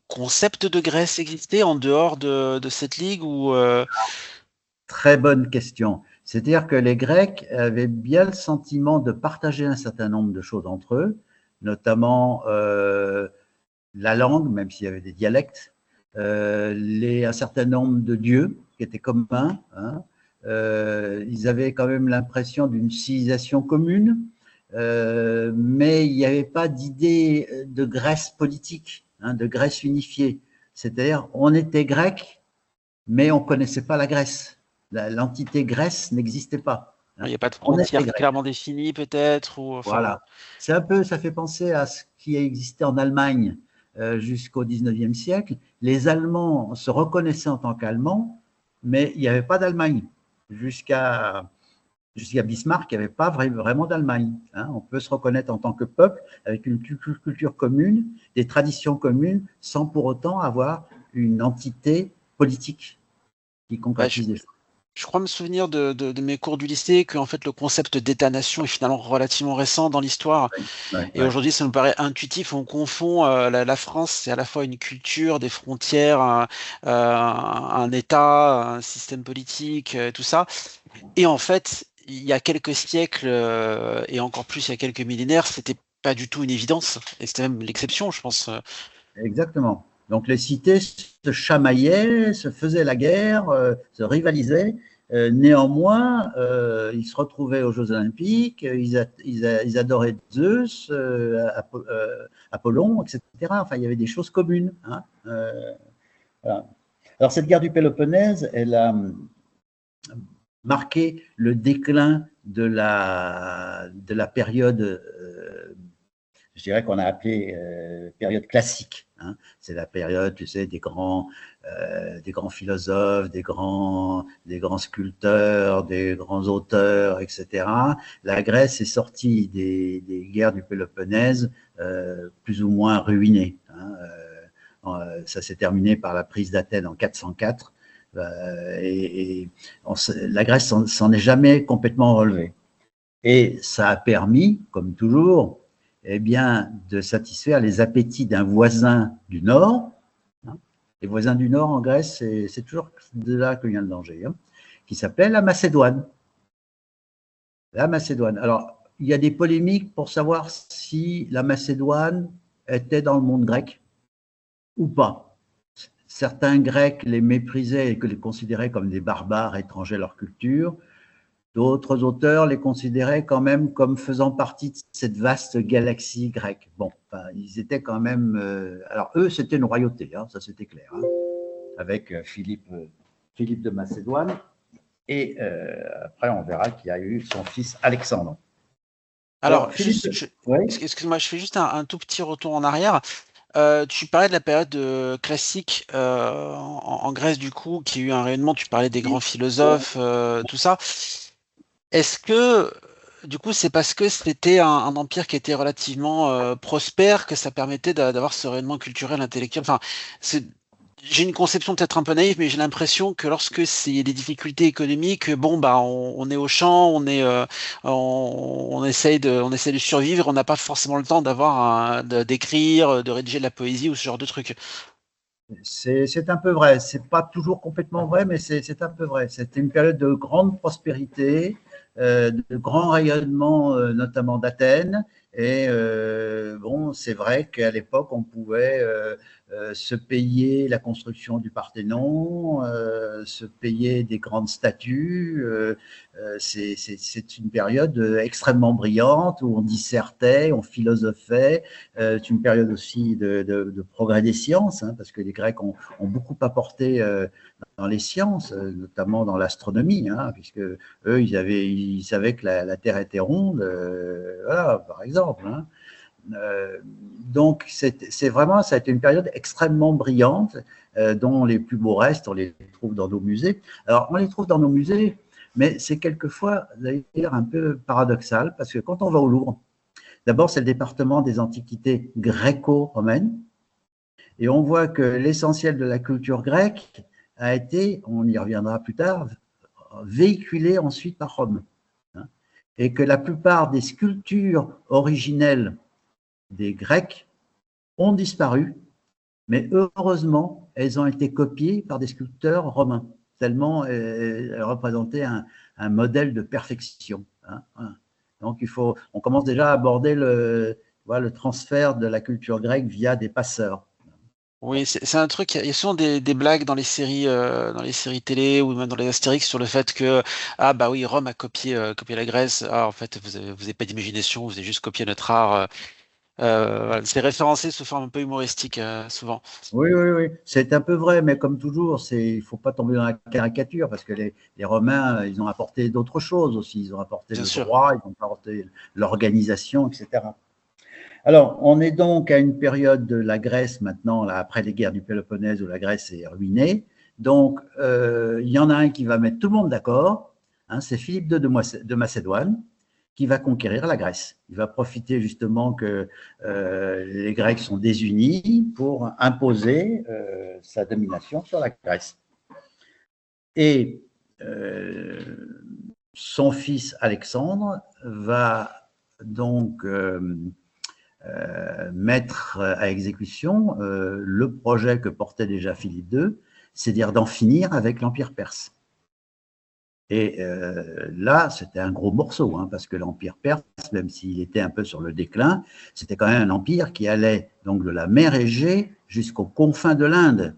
Speaker 1: concept de Grèce existait en dehors de cette ligue ou
Speaker 2: Très bonne question. C'est-à-dire que les Grecs avaient bien le sentiment de partager un certain nombre de choses entre eux, notamment la langue, même s'il y avait des dialectes, un certain nombre de dieux qui étaient communs, hein. Ils avaient quand même l'impression d'une civilisation commune, mais il n'y avait pas d'idée de Grèce politique, hein, de Grèce unifiée. C'est-à-dire, on était grec, mais on ne connaissait pas la Grèce. L'entité Grèce n'existait pas,
Speaker 1: il
Speaker 2: hein.
Speaker 1: n'y a pas de
Speaker 2: On était
Speaker 1: frontière
Speaker 2: grec.
Speaker 1: clairement définie peut-être ou enfin.
Speaker 2: Voilà. C'est un peu, ça fait penser à ce qui a existé en Allemagne jusqu'au 19e siècle. Les Allemands se reconnaissaient en tant qu'Allemands, mais il n'y avait pas d'Allemagne. Jusqu'à Bismarck, il n'y avait pas vraiment d'Allemagne, hein. On peut se reconnaître en tant que peuple avec une culture commune, des traditions communes, sans pour autant avoir une entité politique qui concrétise les choses.
Speaker 1: Je crois me souvenir de mes cours du lycée que en fait le concept d'État-nation est finalement relativement récent dans l'histoire. Et aujourd'hui, ça nous paraît intuitif. On confond la France, c'est à la fois une culture, des frontières, un État, un système politique, tout ça. Et en fait, il y a quelques siècles et encore plus il y a quelques millénaires, c'était pas du tout une évidence. Et c'était même l'exception, je pense.
Speaker 2: Exactement. Donc les cités se chamaillaient, se faisaient la guerre, se rivalisaient. Néanmoins, ils se retrouvaient aux Jeux Olympiques, ils adoraient Zeus, Apollon, etc. Enfin, il y avait des choses communes, hein. Voilà. Alors cette guerre du Péloponnèse, elle a marqué le déclin de la période, je dirais qu'on a appelé période classique, hein. C'est la période, tu sais, des grands philosophes, des grands sculpteurs, des grands auteurs, etc. La Grèce est sortie des guerres du Péloponnèse plus ou moins ruinée, hein. Ça s'est terminé par la prise d'Athènes en 404. La Grèce s'en est jamais complètement relevée. Et ça a permis, comme toujours, eh bien, de satisfaire les appétits d'un voisin du Nord. Les voisins du Nord en Grèce, c'est toujours de là que vient le danger, hein, qui s'appelait la Macédoine. La Macédoine. Alors, il y a des polémiques pour savoir si la Macédoine était dans le monde grec ou pas. Certains Grecs les méprisaient et les considéraient comme des barbares étrangers à leur culture. D'autres auteurs les considéraient quand même comme faisant partie de cette vaste galaxie grecque. Bon, enfin, ils étaient quand même… alors, eux, c'était une royauté, hein, ça c'était clair, hein, avec Philippe de Macédoine. Et après, on verra qu'il y a eu son fils Alexandre.
Speaker 1: Alors,
Speaker 2: Philippe,
Speaker 1: excuse-moi, je fais juste un tout petit retour en arrière. Tu parlais de la période classique en Grèce, du coup, qui a eu un rayonnement. Tu parlais des grands philosophes, tout ça. Est-ce que, du coup, c'est parce que c'était un empire qui était relativement prospère que ça permettait d'avoir ce rayonnement culturel, intellectuel? Enfin, j'ai une conception peut-être un peu naïve, mais j'ai l'impression que lorsque c'est des difficultés économiques, bon, bah, on est au champ, on essaye de survivre, on n'a pas forcément le temps d'écrire, de rédiger de la poésie ou ce genre de trucs.
Speaker 2: c'est un peu vrai. C'est pas toujours complètement vrai, mais c'est un peu vrai. C'était une période de grande prospérité, de grand rayonnement, notamment d'Athènes. Et bon, c'est vrai qu'à l'époque, on pouvait se payer la construction du Parthénon, se payer des grandes statues. C'est une période extrêmement brillante où on dissertait, on philosophait. C'est une période aussi de progrès des sciences, hein, parce que les Grecs ont beaucoup apporté dans les sciences, notamment dans l'astronomie, hein, puisque eux, ils savaient que la Terre était ronde, voilà, par exemple, hein. Donc, c'est vraiment, ça a été une période extrêmement brillante, dont les plus beaux restes, on les trouve dans nos musées. Alors, on les trouve dans nos musées, mais c'est quelquefois, d'ailleurs, un peu paradoxal, parce que quand on va au Louvre, D'abord, c'est le département des antiquités gréco-romaines. Et on voit que l'essentiel de la culture grecque a été, on y reviendra plus tard, véhiculé ensuite par Rome. Et que la plupart des sculptures originelles des Grecs ont disparu, mais heureusement, elles ont été copiées par des sculpteurs romains, tellement elles représentaient un modèle de perfection. Donc, on commence déjà à aborder le transfert de la culture grecque via des passeurs.
Speaker 1: Oui, c'est un truc. Il y a souvent des blagues dans les séries télé ou même dans les Astérix sur le fait que ah bah oui, Rome a copié la Grèce. Ah en fait, vous avez pas d'imagination, vous avez juste copié notre art. Voilà, c'est référencé sous forme un peu humoristique souvent.
Speaker 2: Oui, oui, oui, c'est un peu vrai, mais comme toujours, il ne faut pas tomber dans la caricature parce que les Romains, ils ont apporté d'autres choses aussi. Ils ont apporté
Speaker 1: Bien
Speaker 2: le
Speaker 1: sûr.
Speaker 2: droit, ils ont apporté l'organisation, etc. Alors, on est donc à une période de la Grèce maintenant, là, après les guerres du Péloponnèse où la Grèce est ruinée. Donc, il y en a un qui va mettre tout le monde d'accord, hein, c'est Philippe II de Macédoine, qui va conquérir la Grèce. Il va profiter justement que les Grecs sont désunis pour imposer sa domination sur la Grèce. Et son fils Alexandre va donc mettre à exécution le projet que portait déjà Philippe II, c'est-à-dire d'en finir avec l'Empire perse. Et là, c'était un gros morceau, hein, parce que l'Empire perse, même s'il était un peu sur le déclin, c'était quand même un empire qui allait donc de la mer Égée jusqu'aux confins de l'Inde,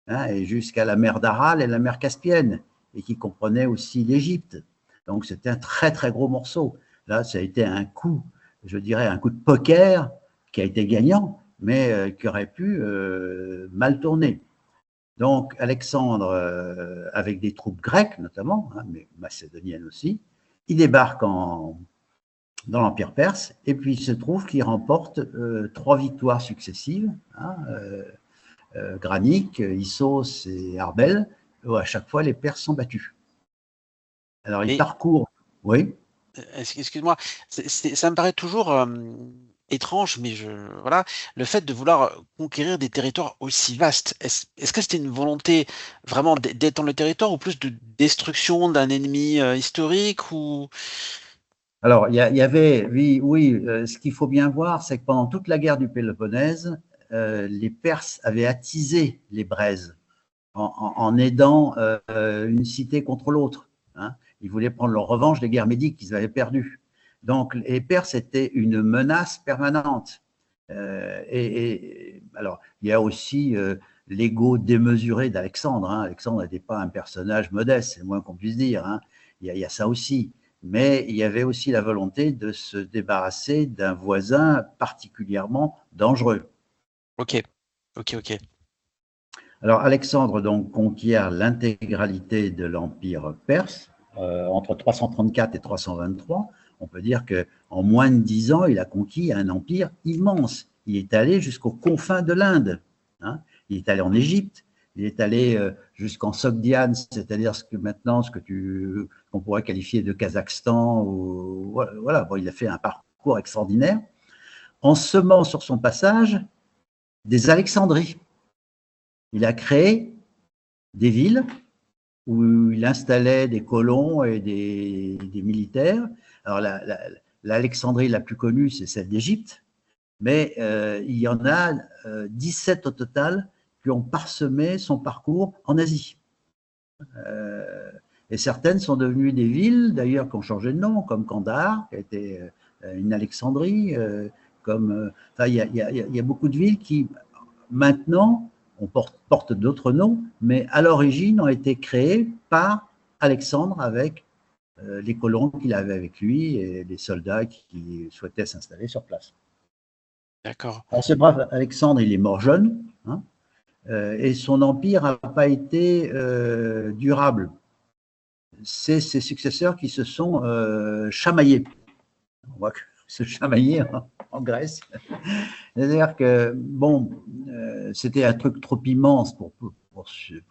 Speaker 2: hein, et jusqu'à la mer d'Aral et la mer Caspienne, et qui comprenait aussi l'Égypte. Donc c'était un très très gros morceau. Là, ça a été un coup, je dirais, un coup de poker qui a été gagnant, mais qui aurait pu mal tourner. Donc, Alexandre, avec des troupes grecques notamment, hein, mais macédoniennes aussi, il débarque dans l'Empire perse, et puis il se trouve qu'il remporte 3 victoires successives, hein, Granique, Issos et Arbel, où à chaque fois les Perses sont battus. Alors, il
Speaker 1: Mais
Speaker 2: parcourt, oui.
Speaker 1: excuse-moi, ça me paraît toujours étrange, mais voilà, le fait de vouloir conquérir des territoires aussi vastes. Est-ce que c'était une volonté vraiment d'étendre le territoire ou plus de destruction d'un ennemi historique ou...
Speaker 2: Alors, il y avait, oui, oui, ce qu'il faut bien voir, c'est que pendant toute la guerre du Péloponnèse, les Perses avaient attisé les braises en aidant une cité contre l'autre, hein. Ils voulaient prendre leur revanche des guerres médiques qu'ils avaient perdues. Donc, les Perses étaient une menace permanente. Alors, il y a aussi l'ego démesuré d'Alexandre, hein. Alexandre n'était pas un personnage modeste, c'est le moins qu'on puisse dire, hein. Il y a ça aussi. Mais il y avait aussi la volonté de se débarrasser d'un voisin particulièrement dangereux.
Speaker 1: Ok, ok, ok.
Speaker 2: Alors, Alexandre donc conquiert l'intégralité de l'Empire perse entre 334 et 323. On peut dire qu'en moins de 10 ans, il a conquis un empire immense. Il est allé jusqu'aux confins de l'Inde, hein. Il est allé en Égypte, il est allé jusqu'en Sogdiane, c'est-à-dire qu'on pourrait qualifier de Kazakhstan. Voilà, bon, il a fait un parcours extraordinaire en semant sur son passage des Alexandries. Il a créé des villes où il installait des colons et des militaires. Alors, l'Alexandrie la plus connue, c'est celle d'Égypte, mais il y en a 17 au total qui ont parsemé son parcours en Asie. Et certaines sont devenues des villes, d'ailleurs, qui ont changé de nom, comme Kandahar, qui a été une Alexandrie, enfin, il y a beaucoup de villes qui, maintenant, on porte d'autres noms, mais à l'origine ont été créées par Alexandre avec les colons qu'il avait avec lui et les soldats qui souhaitaient s'installer sur place.
Speaker 1: D'accord.
Speaker 2: Alors, ce brave Alexandre, il est mort jeune, hein, et son empire n'a pas été durable. C'est ses successeurs qui se sont chamaillés. On voit que se chamailler en Grèce. C'est-à-dire que, bon, c'était un truc trop immense pour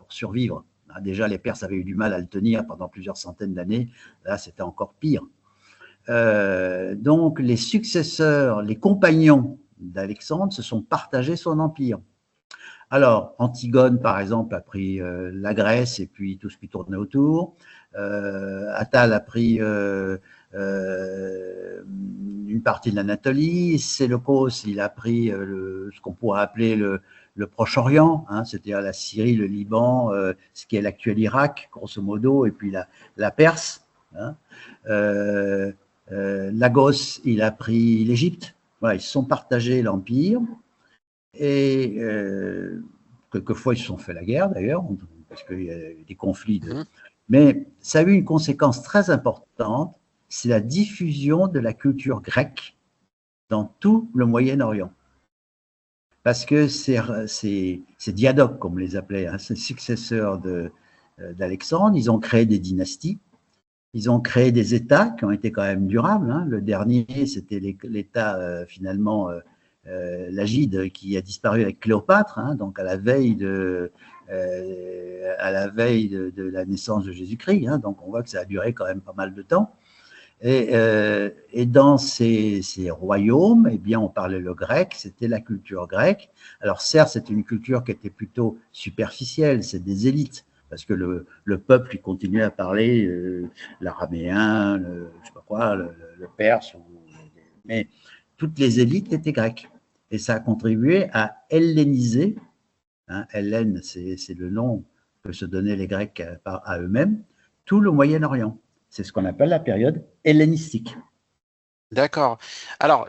Speaker 2: survivre. Déjà, les Perses avaient eu du mal à le tenir pendant plusieurs centaines d'années. Là, c'était encore pire. donc les successeurs, les compagnons d'Alexandre se sont partagés son empire. Alors, Antigone, par exemple, a pris la Grèce et puis tout ce qui tournait autour. Attal a pris une partie de l'Anatolie. Séleucos, il a pris ce qu'on pourrait appeler le Proche-Orient, hein, c'est-à-dire la Syrie, le Liban, ce qui est l'actuel Irak, grosso modo, et puis la Perse. Hein. Lagos, il a pris l'Égypte. Voilà, ils se sont partagés l'empire. Et quelquefois, ils se sont fait la guerre, d'ailleurs, parce qu'il y a eu des conflits. Mais ça a eu une conséquence très importante, c'est la diffusion de la culture grecque dans tout le Moyen-Orient. Parce que ces diadoques, comme on les appelait, hein, ces successeurs d'Alexandre, ils ont créé des dynasties, ils ont créé des États qui ont été quand même durables. Hein. Le dernier, c'était l'État, finalement, l'Agide, qui a disparu avec Cléopâtre, hein, donc à la veille de la naissance de Jésus-Christ. Hein, donc on voit que ça a duré quand même pas mal de temps. Et dans ces royaumes, eh bien, on parlait le grec, c'était la culture grecque. Alors certes, c'était une culture qui était plutôt superficielle, c'est des élites, parce que le peuple, il continuait à parler l'araméen, je sais pas quoi, le perse, mais toutes les élites étaient grecques. Et ça a contribué à helléniser, hein, Hellène, c'est le nom que se donnaient les Grecs à eux-mêmes, tout le Moyen-Orient. C'est ce qu'on appelle la période hellénistique.
Speaker 1: D'accord. Alors,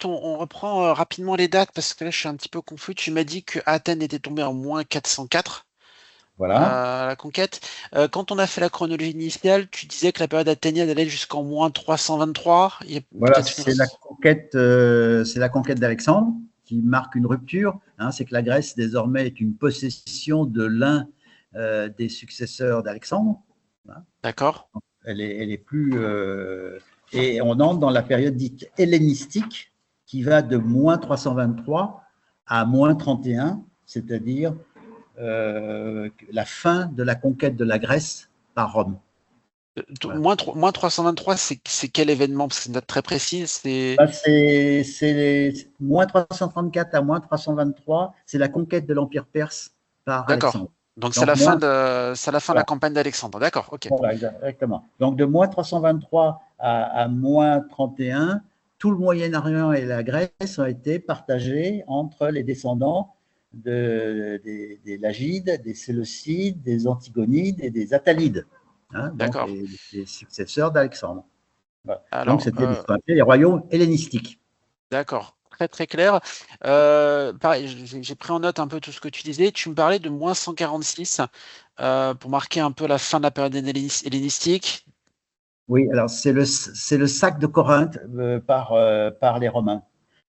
Speaker 1: on reprend rapidement les dates parce que là, je suis un petit peu confus. Tu m'as dit que Athènes était tombée en moins 404,
Speaker 2: Voilà.
Speaker 1: la conquête. Quand on a fait la chronologie initiale, tu disais que la période athénienne allait jusqu'en moins 323. Il y a
Speaker 2: Voilà,
Speaker 1: peut-être
Speaker 2: c'est la conquête d'Alexandre qui marque une rupture. Hein, c'est que la Grèce, désormais, est une possession de l'un des successeurs d'Alexandre. Hein.
Speaker 1: D'accord.
Speaker 2: Elle est plus. Et on entre dans la période dite hellénistique qui va de moins 323 à moins 31, c'est-à-dire la fin de la conquête de la Grèce par Rome. Voilà.
Speaker 1: Moins 323, c'est quel événement? Parce que c'est une date très précise. C'est
Speaker 2: moins 334 à moins 323, c'est la conquête de l'Empire perse par
Speaker 1: D'accord.
Speaker 2: Alexandre.
Speaker 1: Donc c'est
Speaker 2: Donc,
Speaker 1: la fin de la campagne d'Alexandre. D'accord, ok.
Speaker 2: voilà, exactement. Donc de moins 323 à moins 31, tout le Moyen-Orient et la Grèce ont été partagés entre les descendants des Lagides, des Séleucides, des Antigonides et des Attalides, hein, donc
Speaker 1: D'accord.
Speaker 2: les successeurs d'Alexandre. Voilà. Donc
Speaker 1: Alors,
Speaker 2: c'était les royaumes hellénistiques.
Speaker 1: d'accord. Très très clair. Pareil, j'ai pris en note un peu tout ce que tu disais. Tu me parlais de moins 146 pour marquer un peu la fin de la période hellénistique.
Speaker 2: Oui, alors c'est le sac de Corinthe par les Romains.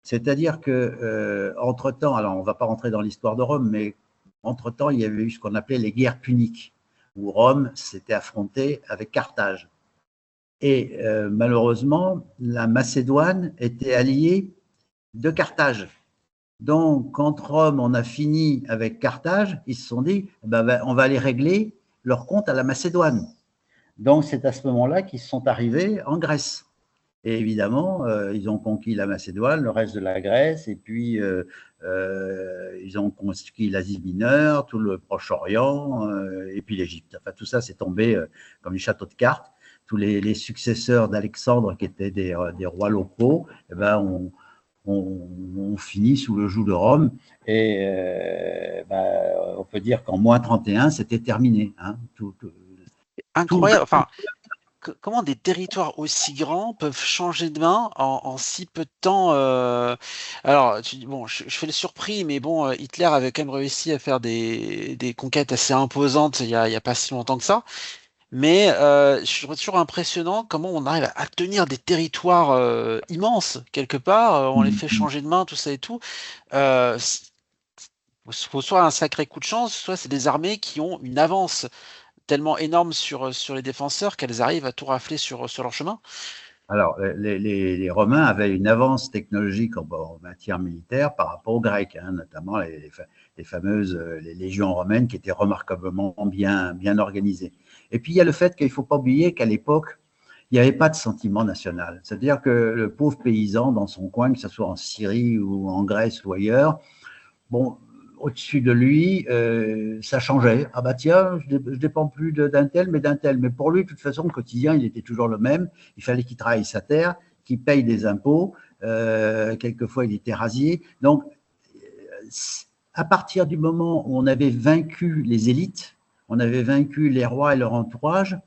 Speaker 2: C'est-à-dire que entre-temps, alors on ne va pas rentrer dans l'histoire de Rome, mais entre-temps, il y avait eu ce qu'on appelait les guerres puniques, où Rome s'était affrontée avec Carthage. Et malheureusement, la Macédoine était alliée de Carthage. Donc, quand Rome en a fini avec Carthage, ils se sont dit, ben, on va aller régler leur compte à la Macédoine. Donc, c'est à ce moment-là qu'ils sont arrivés en Grèce. Et évidemment, ils ont conquis la Macédoine, le reste de la Grèce, et puis ils ont conquis l'Asie mineure, tout le Proche-Orient, et puis l'Égypte. Enfin, tout ça, c'est tombé comme des châteaux de cartes. Tous les successeurs d'Alexandre, qui étaient des rois locaux, eh ben, on finit sous le joug de Rome. Et on peut dire qu'en moins 31, c'était terminé. Hein,
Speaker 1: Incroyable. Enfin, comment des territoires aussi grands peuvent changer de main en si peu de temps Alors, bon, je fais le surpris, mais bon, Hitler avait quand même réussi à faire des conquêtes assez imposantes il y a pas si longtemps que ça. Mais je trouve toujours impressionnant comment on arrive à tenir des territoires immenses quelque part. On les fait changer de main, tout ça et tout. Euh, faut soit un sacré coup de chance, soit c'est des armées qui ont une avance tellement énorme sur les défenseurs qu'elles arrivent à tout rafler sur leur chemin.
Speaker 2: Alors, les Romains avaient une avance technologique en matière militaire par rapport aux Grecs, hein, notamment les fameuses les légions romaines qui étaient remarquablement bien organisées. Et puis, il y a le fait qu'il ne faut pas oublier qu'à l'époque, il n'y avait pas de sentiment national. C'est-à-dire que le pauvre paysan dans son coin, que ce soit en Syrie ou en Grèce ou ailleurs, bon, au-dessus de lui, ça changeait. Ah bah tiens, je dépends plus d'un tel, mais d'un tel. Mais pour lui, de toute façon, le quotidien, il était toujours le même. Il fallait qu'il travaille sa terre, qu'il paye des impôts. Quelquefois, il était rasier. Donc, à partir du moment où on avait vaincu les élites, on avait vaincu les rois et leur entourage,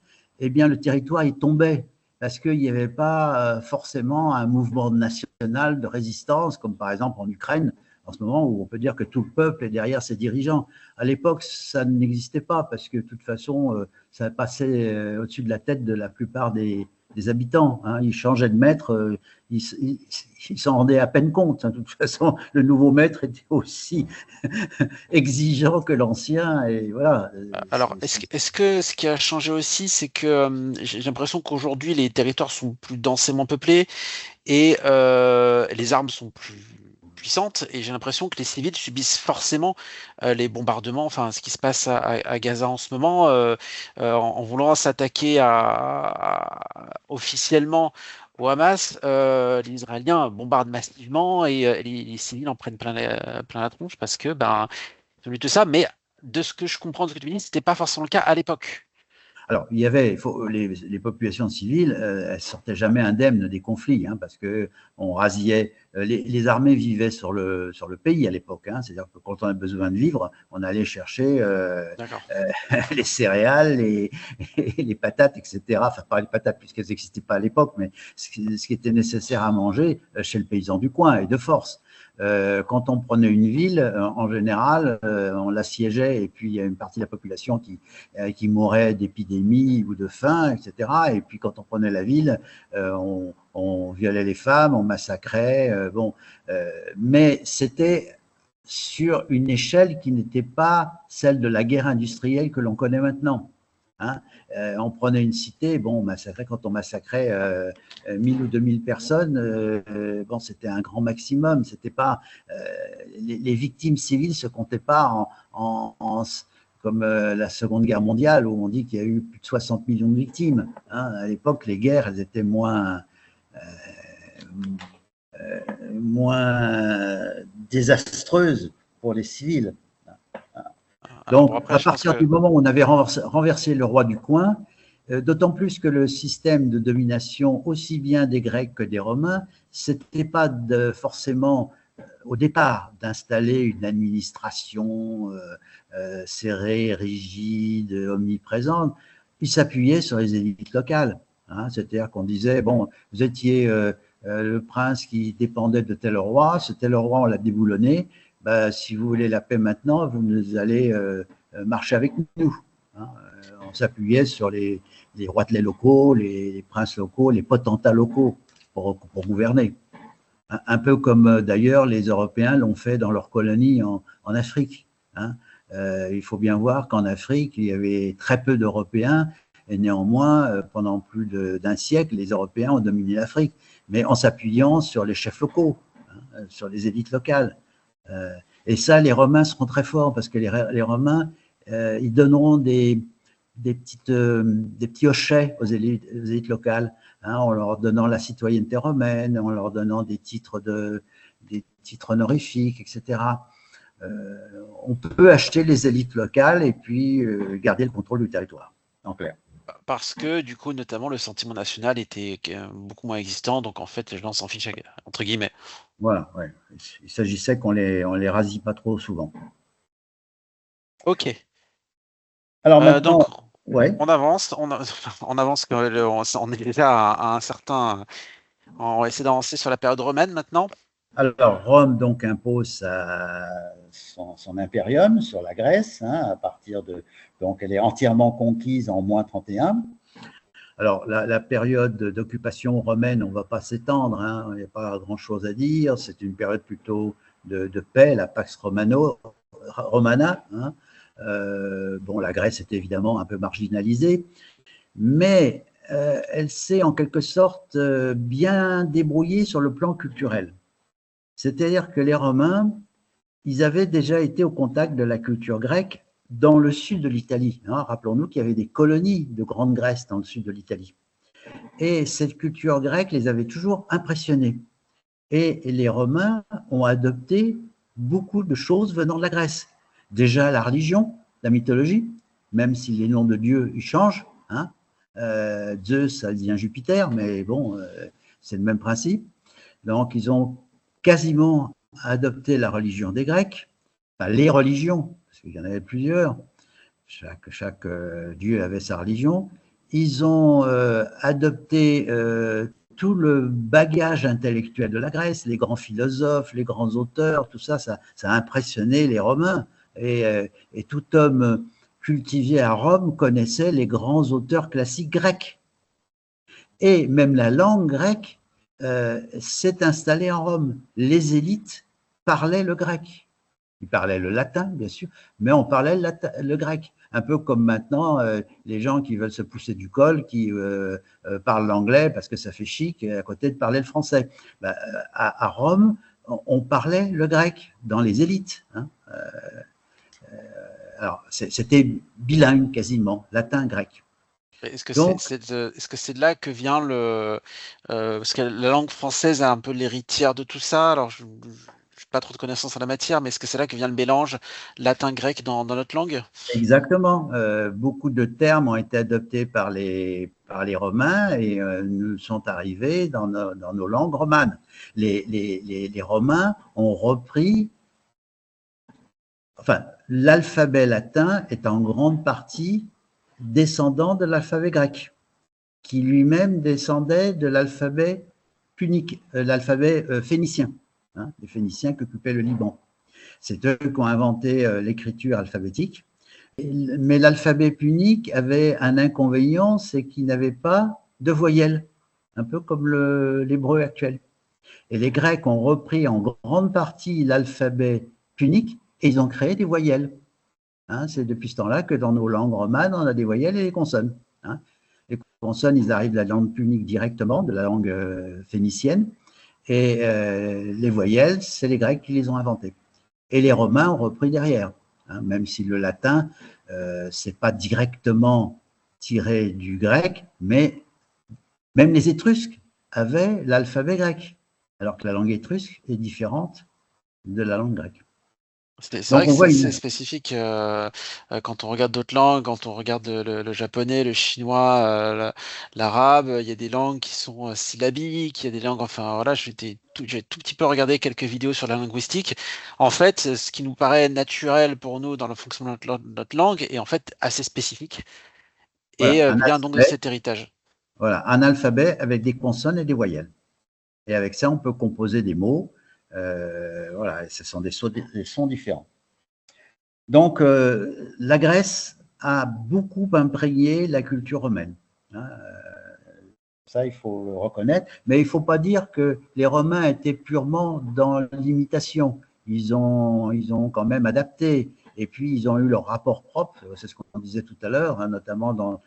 Speaker 2: eh bien, le territoire, il tombait parce qu'il n'y avait pas forcément un mouvement national de résistance, comme par exemple en Ukraine, en ce moment où on peut dire que tout le peuple est derrière ses dirigeants. À l'époque, ça n'existait pas parce que de toute façon, ça passait au-dessus de la tête de la plupart des habitants. Hein. Ils changeaient de maître, ils s'en rendaient à peine compte. Hein. De toute façon, le nouveau maître était aussi exigeant que l'ancien. Et voilà.
Speaker 1: Alors, est-ce que ce qui a changé aussi, c'est que j'ai l'impression qu'aujourd'hui, les territoires sont plus densément peuplés et les armes sont plus puissantes, et j'ai l'impression que les civils subissent forcément les bombardements, enfin ce qui se passe à Gaza en ce moment, en voulant s'attaquer officiellement au Hamas, les Israéliens bombardent massivement et les civils en prennent plein la tronche parce que ben c'est de ça, mais de ce que je comprends de ce que tu me dis, c'était pas forcément le cas à l'époque.
Speaker 2: Alors, il y avait les populations civiles, elles sortaient jamais indemnes des conflits, hein, parce que on rasillait. Les armées vivaient sur le pays à l'époque. Hein, c'est-à-dire que quand on a besoin de vivre, on allait chercher
Speaker 1: D'accord.
Speaker 2: les céréales, les patates, etc. Enfin, pas les patates puisqu'elles n'existaient pas à l'époque, mais ce qui était nécessaire à manger chez le paysan du coin et de force. Quand on prenait une ville, en général, on l'assiégeait et puis il y a une partie de la population qui mourait d'épidémie ou de faim, etc. Et puis quand on prenait la ville, on violait les femmes, on massacrait. Mais c'était sur une échelle qui n'était pas celle de la guerre industrielle que l'on connaît maintenant. Hein. On prenait une cité, bon, on massacrait, quand on massacrait 1000 ou 2000 personnes, bon, c'était un grand maximum. C'était pas les victimes civiles se comptaient pas comme la Seconde Guerre mondiale où on dit qu'il y a eu plus de 60 millions de victimes. Hein. À l'époque, les guerres, elles étaient moins désastreuses pour les civils.
Speaker 1: Alors bon,
Speaker 2: Donc,
Speaker 1: après,
Speaker 2: à
Speaker 1: je pense
Speaker 2: partir
Speaker 1: que
Speaker 2: du moment où on avait renversé le roi du coin, d'autant plus que le système de domination, aussi bien des Grecs que des Romains, c'était pas forcément, au départ, d'installer une administration serrée, rigide, omniprésente. Ils s'appuyaient sur les élites locales. Hein, c'est-à-dire qu'on disait, bon, vous étiez le prince qui dépendait de tel roi, ce tel roi, on l'a déboulonné. Ben, si vous voulez la paix maintenant, vous allez marcher avec nous. Hein. On s'appuyait sur les roitelets locaux, les princes locaux, les potentats locaux pour gouverner. Un peu comme d'ailleurs les Européens l'ont fait dans leurs colonies en Afrique. Hein. Il faut bien voir qu'en Afrique, il y avait très peu d'Européens et néanmoins, pendant plus d'un siècle, les Européens ont dominé l'Afrique, mais en s'appuyant sur les chefs locaux, hein, sur les élites locales. Et ça, les Romains seront très forts parce que les Romains, ils donneront des petits hochets aux élites locales, hein, en leur donnant la citoyenneté romaine, en leur donnant des titres honorifiques, etc. On peut acheter les élites locales et puis garder le contrôle du territoire, en clair.
Speaker 1: parce que du coup, notamment, le sentiment national était beaucoup moins existant, donc en fait, les gens s'en fichaient, entre guillemets.
Speaker 2: Voilà, ouais. Il s'agissait qu'on les rasie pas trop souvent.
Speaker 1: Ok.
Speaker 2: Alors
Speaker 1: Donc,
Speaker 2: maintenant, ouais.
Speaker 1: on avance, on avance, on est déjà à un certain. On va essayer d'avancer sur la période romaine maintenant.
Speaker 2: Alors, Rome donc impose son impérium sur la Grèce, hein, à partir de. Donc, elle est entièrement conquise en moins 31. Alors, la période d'occupation romaine, on ne va pas s'étendre, hein, il n'y a pas grand-chose à dire. C'est une période plutôt de paix, la Pax Romana. Hein. Bon, la Grèce est évidemment un peu marginalisée, mais elle s'est en quelque sorte bien débrouillée sur le plan culturel. C'est-à-dire que les Romains, ils avaient déjà été au contact de la culture grecque dans le sud de l'Italie. Hein. Rappelons-nous qu'il y avait des colonies de Grande Grèce dans le sud de l'Italie. Et cette culture grecque les avait toujours impressionnés. Et les Romains ont adopté beaucoup de choses venant de la Grèce. Déjà la religion, la mythologie, même si les noms de dieux ils changent. Hein. Zeus, ça devient Jupiter, mais bon, c'est le même principe. Donc, ils ont quasiment adopté la religion des Grecs, enfin, les religions, parce qu'il y en avait plusieurs. Chaque dieu avait sa religion. Ils ont adopté tout le bagage intellectuel de la Grèce, les grands philosophes, les grands auteurs, tout ça, ça a impressionné les Romains. Et tout homme cultivé à Rome connaissait les grands auteurs classiques grecs. Et même la langue grecque s'est installée en Rome. Les élites parlaient le grec. Ils parlaient le latin, bien sûr, mais on parlait le grec. Un peu comme maintenant, les gens qui veulent se pousser du col, qui parlent l'anglais parce que ça fait chic, à côté de parler le français. Ben, à Rome, on parlait le grec dans les élites. Hein. Alors, c'était bilingue quasiment, latin-grec.
Speaker 1: Est-ce que c'est de là que vient parce que la langue française est un peu l'héritière de tout ça. Alors, je n'ai pas trop de connaissances en la matière, mais est-ce que c'est là que vient le mélange latin-grec dans notre langue?
Speaker 2: Exactement. Beaucoup de termes ont été adoptés par les Romains et nous sont arrivés dans nos langues romanes. Les Romains ont repris, enfin, l'alphabet latin est en grande partie descendant de l'alphabet grec, qui lui-même descendait de l'alphabet punique, l'alphabet phénicien, hein, les Phéniciens qui occupaient le Liban. C'est eux qui ont inventé l'écriture alphabétique. Mais l'alphabet punique avait un inconvénient, c'est qu'il n'avait pas de voyelles, un peu comme l'hébreu actuel. Et les Grecs ont repris en grande partie l'alphabet punique et ils ont créé des voyelles. Hein, c'est depuis ce temps-là que dans nos langues romanes, on a des voyelles et des consonnes. Hein. Les consonnes, ils arrivent de la langue punique directement, de la langue phénicienne, et les voyelles, c'est les Grecs qui les ont inventées. Et les Romains ont repris derrière, hein, même si le latin, c'est pas directement tiré du grec, mais même les Étrusques avaient l'alphabet grec, alors que la langue étrusque est différente de la langue grecque.
Speaker 1: C'est
Speaker 2: Donc
Speaker 1: vrai que
Speaker 2: on voit
Speaker 1: c'est
Speaker 2: une...
Speaker 1: spécifique quand on regarde d'autres langues, quand on regarde le japonais, le chinois, l'arabe, il y a des langues qui sont syllabiques, il y a des langues, enfin voilà, j'ai tout petit peu regardé quelques vidéos sur la linguistique. En fait, ce qui nous paraît naturel pour nous dans le fonctionnement de notre langue est en fait assez spécifique
Speaker 2: Voilà,
Speaker 1: et
Speaker 2: un
Speaker 1: vient donc de
Speaker 2: alphabet,
Speaker 1: cet héritage.
Speaker 2: voilà, un alphabet avec des consonnes et des voyelles. Et avec ça, on peut composer des mots. Voilà, ce sont des sons différents. Donc, la Grèce a beaucoup imprégné la culture romaine. Hein, ça, il faut le reconnaître. Mais il ne faut pas dire que les Romains étaient purement dans l'imitation. Ils ont quand même adapté. Et puis, ils ont eu leur rapport propre. C'est ce qu'on disait tout à l'heure, hein, notamment dans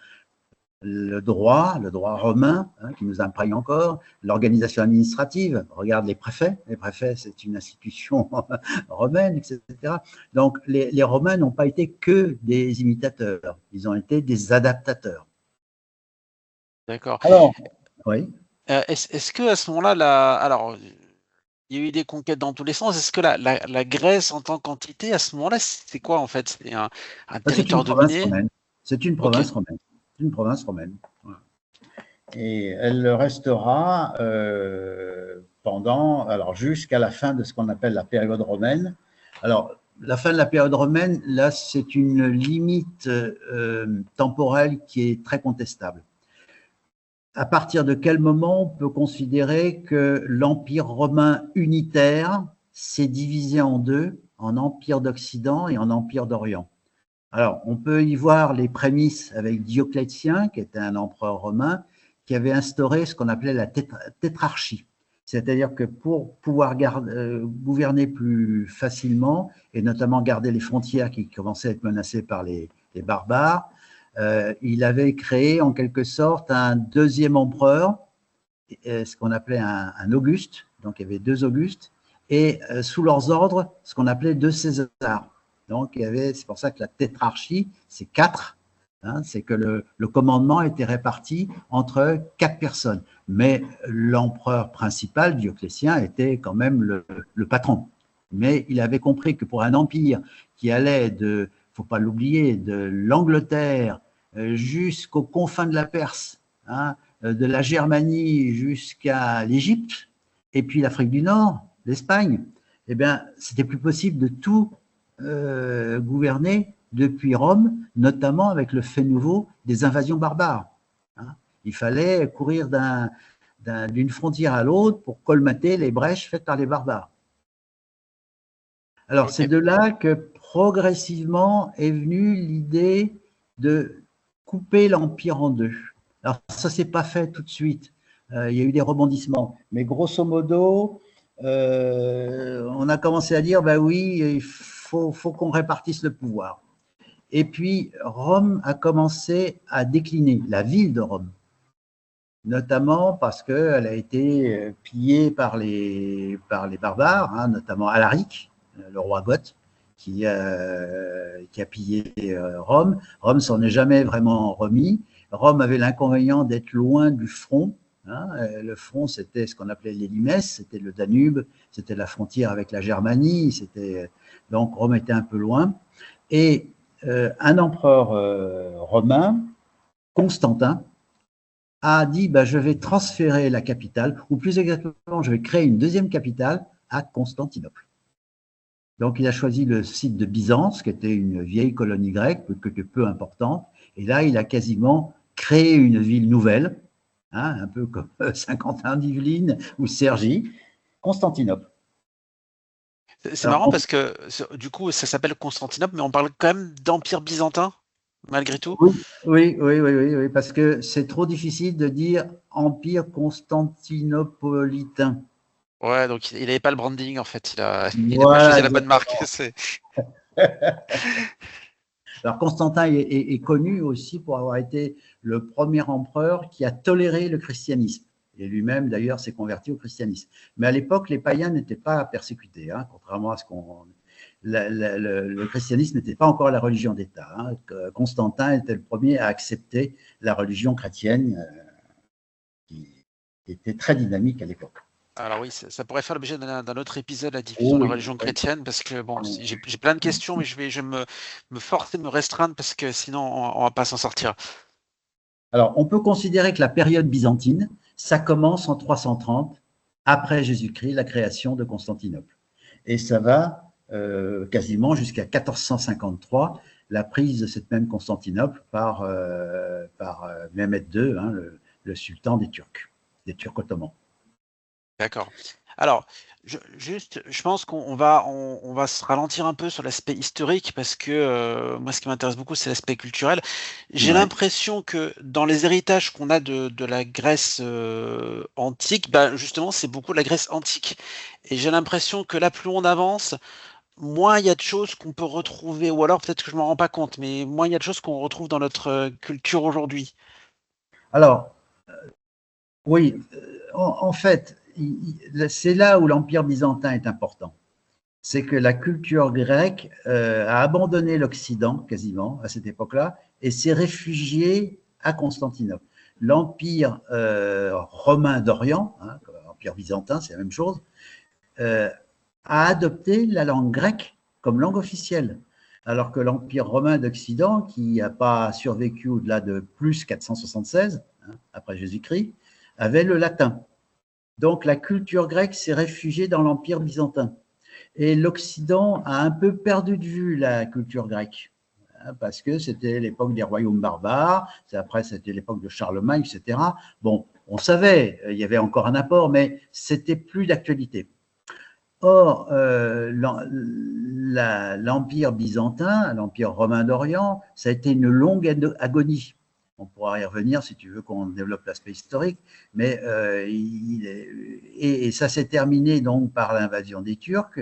Speaker 2: le droit romain, hein, qui nous imprègne encore, l'organisation administrative, regarde les préfets, c'est une institution romaine, etc. Donc les Romains n'ont pas été que des imitateurs, ils ont été des adaptateurs.
Speaker 1: D'accord.
Speaker 2: Alors, oui.
Speaker 1: Est-ce que à ce moment-là, alors il y a eu des conquêtes dans tous les sens. Est-ce que la Grèce en tant qu'entité, à ce moment-là, c'est quoi en fait? C'est un
Speaker 2: C'est une
Speaker 1: territoire
Speaker 2: province
Speaker 1: dominé?
Speaker 2: romaine. C'est une
Speaker 1: Ok.
Speaker 2: province romaine. C'est une province romaine. Voilà. Et elle le restera alors jusqu'à la fin de ce qu'on appelle la période romaine. Alors, la fin de la période romaine, là, c'est une limite temporelle qui est très contestable. À partir de quel moment on peut considérer que l'Empire romain unitaire s'est divisé en deux, en Empire d'Occident et en Empire d'Orient? Alors, on peut y voir les prémices avec Dioclétien, qui était un empereur romain, qui avait instauré ce qu'on appelait la tétrarchie. C'est-à-dire que pour pouvoir gouverner plus facilement, et notamment garder les frontières qui commençaient à être menacées par les barbares, il avait créé en quelque sorte un deuxième empereur, ce qu'on appelait un Auguste, donc il y avait deux Augustes, et sous leurs ordres, ce qu'on appelait deux Césars. Donc, c'est pour ça que la tétrarchie, c'est 4, hein, c'est que le commandement était réparti entre 4 personnes. Mais l'empereur principal, Dioclétien, était quand même le patron. Mais il avait compris que pour un empire qui allait de, faut pas l'oublier, de l'Angleterre jusqu'aux confins de la Perse, hein, de la Germanie jusqu'à l'Égypte, et puis l'Afrique du Nord, l'Espagne, eh bien, c'était plus possible de tout gouverner depuis Rome, notamment avec le fait nouveau des invasions barbares. Hein. Il fallait courir d'une frontière à l'autre pour colmater les brèches faites par les barbares. Alors, c'est
Speaker 1: Ok.
Speaker 2: de là que progressivement est venue l'idée de couper l'Empire en deux. Alors, ça ne s'est pas fait tout de suite. Il y a eu des rebondissements. Mais grosso modo, on a commencé à dire, ben oui, il faut qu'on répartisse le pouvoir. Et puis, Rome a commencé à décliner, la ville de Rome, notamment parce qu'elle a été pillée par les barbares, hein, notamment Alaric, le roi goth, qui a pillé Rome. Rome s'en est jamais vraiment remis. Rome avait l'inconvénient d'être loin du front. Hein. Le front, c'était ce qu'on appelait les limes, c'était le Danube, c'était la frontière avec la Germanie, donc Rome était un peu loin. Et un empereur romain, Constantin, a dit bah, je vais transférer la capitale, ou plus exactement, je vais créer une deuxième capitale à Constantinople. Donc, il a choisi le site de Byzance, qui était une vieille colonie grecque, peu importante, et là, il a quasiment créé une ville nouvelle, hein, un peu comme Saint-Quentin-d'Yvelines ou Cergy, Constantinople.
Speaker 1: C'est
Speaker 2: Alors,
Speaker 1: marrant parce que du coup, ça s'appelle Constantinople, mais on parle quand même d'Empire byzantin, malgré tout.
Speaker 2: oui, parce que c'est trop difficile de dire Empire constantinopolitain.
Speaker 1: Ouais, donc il n'avait pas le branding en fait, il a pas
Speaker 2: Voilà,
Speaker 1: choisi la bonne marque.
Speaker 2: exactement. Alors, Constantin est connu aussi pour avoir été le premier empereur qui a toléré le christianisme. Et lui-même, d'ailleurs, s'est converti au christianisme. Mais à l'époque, les païens n'étaient pas persécutés, hein, contrairement à ce qu'on. Le christianisme n'était pas encore la religion d'État. Hein. Constantin était le premier à accepter la religion chrétienne, qui était très dynamique à l'époque.
Speaker 1: Alors oui, ça pourrait faire l'objet d'un autre épisode, la diffusion
Speaker 2: Oh
Speaker 1: de la
Speaker 2: oui,
Speaker 1: religion
Speaker 2: oui.
Speaker 1: chrétienne, parce que bon, j'ai plein de questions, mais je vais me forcer de me restreindre parce que sinon on va pas s'en sortir.
Speaker 2: Alors, on peut considérer que la période byzantine, ça commence en 330 après Jésus-Christ, la création de Constantinople. Et ça va quasiment jusqu'à 1453, la prise de cette même Constantinople par Mehmed II, hein, le sultan des Turcs ottomans.
Speaker 1: D'accord. Alors, je pense qu'on va se ralentir un peu sur l'aspect historique parce que moi, ce qui m'intéresse beaucoup, c'est l'aspect culturel. J'ai
Speaker 2: Ouais.
Speaker 1: l'impression que dans les héritages qu'on a de la Grèce antique, bah, justement, c'est beaucoup la Grèce antique. Et j'ai l'impression que là, plus on avance, moins il y a de choses qu'on peut retrouver, ou alors peut-être que je m'en rends pas compte, mais moins il y a de choses qu'on retrouve dans notre culture aujourd'hui.
Speaker 2: Alors, oui, en fait, c'est là où l'Empire byzantin est important. C'est que la culture grecque a abandonné l'Occident quasiment à cette époque-là et s'est réfugiée à Constantinople. L'Empire romain d'Orient, hein, l'Empire byzantin, c'est la même chose, euh, a adopté la langue grecque comme langue officielle, alors que l'Empire romain d'Occident, qui n'a pas survécu au-delà de plus 476, hein, après Jésus-Christ, avait le latin. Donc la culture grecque s'est réfugiée dans l'Empire byzantin. Et l'Occident a un peu perdu de vue la culture grecque, hein, parce que c'était l'époque des royaumes barbares, après c'était l'époque de Charlemagne, etc. Bon, on savait, il y avait encore un apport, mais c'était plus d'actualité. Or, l'Empire byzantin, l'Empire romain d'Orient, ça a été une longue agonie. On pourra y revenir si tu veux qu'on développe l'aspect historique, mais et ça s'est terminé donc par l'invasion des Turcs.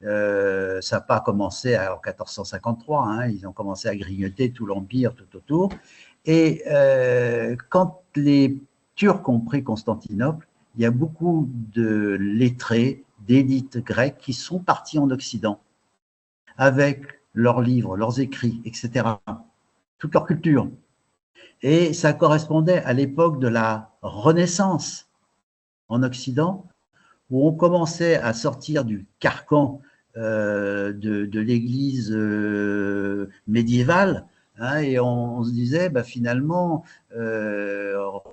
Speaker 2: Ça n'a pas commencé en 1453, hein, ils ont commencé à grignoter tout l'Empire tout autour. Et quand les Turcs ont pris Constantinople, il y a beaucoup de lettrés, d'élites grecques qui sont partis en Occident avec leurs livres, leurs écrits, etc., toute leur culture. Et ça correspondait à l'époque de la Renaissance en Occident, où on commençait à sortir du carcan de l'Église médiévale, hein, et on se disait, bah, finalement,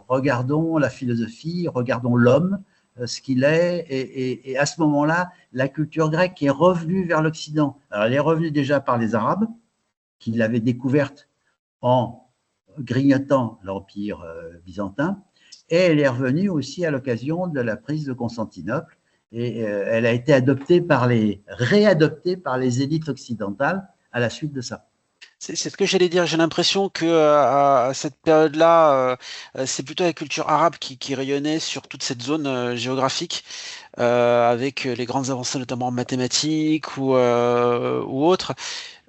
Speaker 2: regardons la philosophie, regardons l'homme, ce qu'il est, et à ce moment-là, la culture grecque est revenue vers l'Occident. Alors, elle est revenue déjà par les Arabes, qui l'avaient découverte en grignotant l'Empire byzantin, et elle est revenue aussi à l'occasion de la prise de Constantinople, et elle a été réadoptée par les élites occidentales à la suite de ça.
Speaker 1: C'est ce que j'allais dire. J'ai l'impression que à cette période-là, c'est plutôt la culture arabe qui rayonnait sur toute cette zone géographique, avec les grandes avancées notamment en mathématiques ou autres.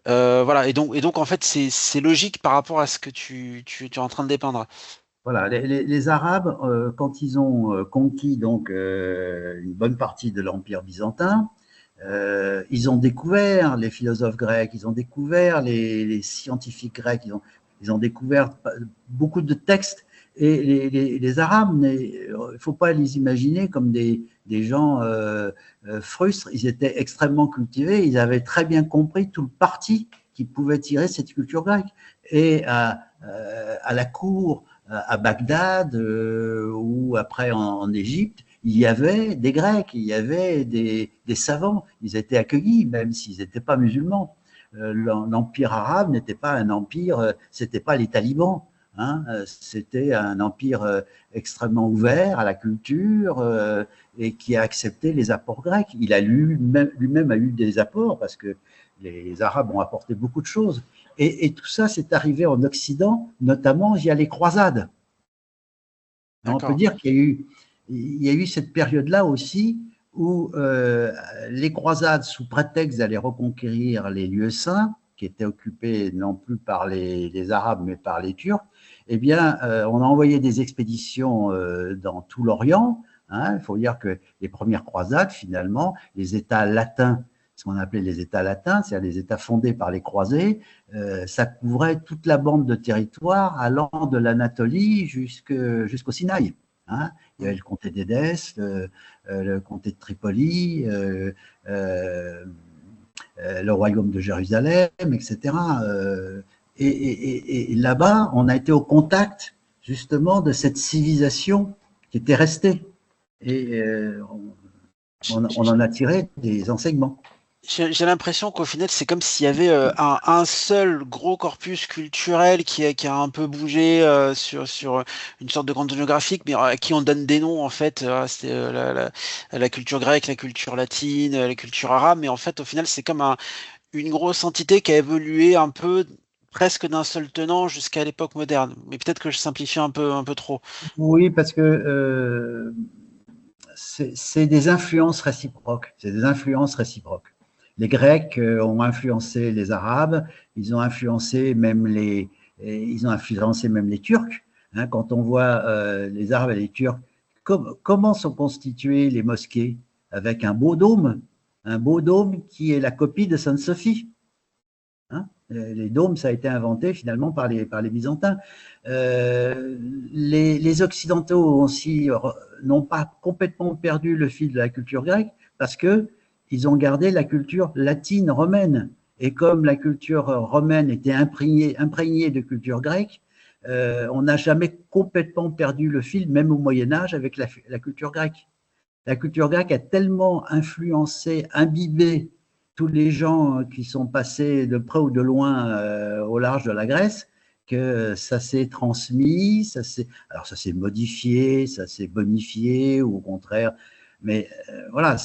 Speaker 1: Voilà. Et donc en fait, c'est logique par rapport à ce que tu es en train de dépeindre.
Speaker 2: Voilà, les Arabes, quand ils ont conquis donc une bonne partie de l'Empire byzantin, ils ont découvert les philosophes grecs, ils ont découvert les scientifiques grecs, ils ont découvert beaucoup de textes. Et les Arabes, il ne faut pas les imaginer comme des gens frustres. Ils étaient extrêmement cultivés, ils avaient très bien compris tout le parti qu'ils pouvaient tirer de cette culture grecque. Et à la cour, à Bagdad ou après en Égypte, il y avait des Grecs, il y avait des savants, ils étaient accueillis, même s'ils n'étaient pas musulmans. L'empire arabe n'était pas un empire, c'était pas les talibans, hein, c'était un empire extrêmement ouvert à la culture et qui a accepté les apports grecs. Il a lui-même a eu des apports parce que les Arabes ont apporté beaucoup de choses. Et tout ça, c'est arrivé en Occident, notamment via les croisades. On peut
Speaker 1: D'accord.
Speaker 2: dire qu'il y a eu cette période-là aussi où les croisades, sous prétexte d'aller reconquérir les lieux saints, qui étaient occupés non plus par les Arabes, mais par les Turcs, eh bien, on a envoyé des expéditions dans tout l'Orient. Hein. Il faut dire que les premières croisades, finalement, les États latins, ce qu'on appelait les États latins, c'est-à-dire les États fondés par les croisés, ça couvrait toute la bande de territoire allant de l'Anatolie jusqu'au Sinaï. Hein. Il y avait le comté d'Édesse, le comté de Tripoli, le royaume de Jérusalem, etc. Et là-bas, on a été au contact justement de cette civilisation qui était restée. Et on en a tiré des enseignements.
Speaker 1: J'ai l'impression qu'au final, c'est comme s'il y avait un seul gros corpus culturel qui a un peu bougé sur une sorte de grande zone géographique, mais à qui on donne des noms, en fait. C'est la culture grecque, la culture latine, la culture arabe, mais en fait, au final, c'est comme une grosse entité qui a évolué un peu, presque d'un seul tenant jusqu'à l'époque moderne. Mais peut-être que je simplifie un peu trop.
Speaker 2: Oui, parce que c'est des influences réciproques. C'est des influences réciproques. Les Grecs ont influencé les Arabes, ils ont influencé même les Turcs. Hein, quand on voit les Arabes et les Turcs, comment sont constituées les mosquées? Avec un beau dôme qui est la copie de Sainte-Sophie. Hein, les dômes, ça a été inventé finalement par les Byzantins. Les Occidentaux aussi n'ont pas complètement perdu le fil de la culture grecque parce qu'ils ont gardé la culture latine romaine. Et comme la culture romaine était imprégnée de culture grecque, on n'a jamais complètement perdu le fil, même au Moyen Âge, avec la culture grecque. La culture grecque a tellement influencé, imbibé tous les gens qui sont passés de près ou de loin au large de la Grèce, que ça s'est transmis, alors ça s'est modifié, ça s'est bonifié, ou au contraire, mais voilà,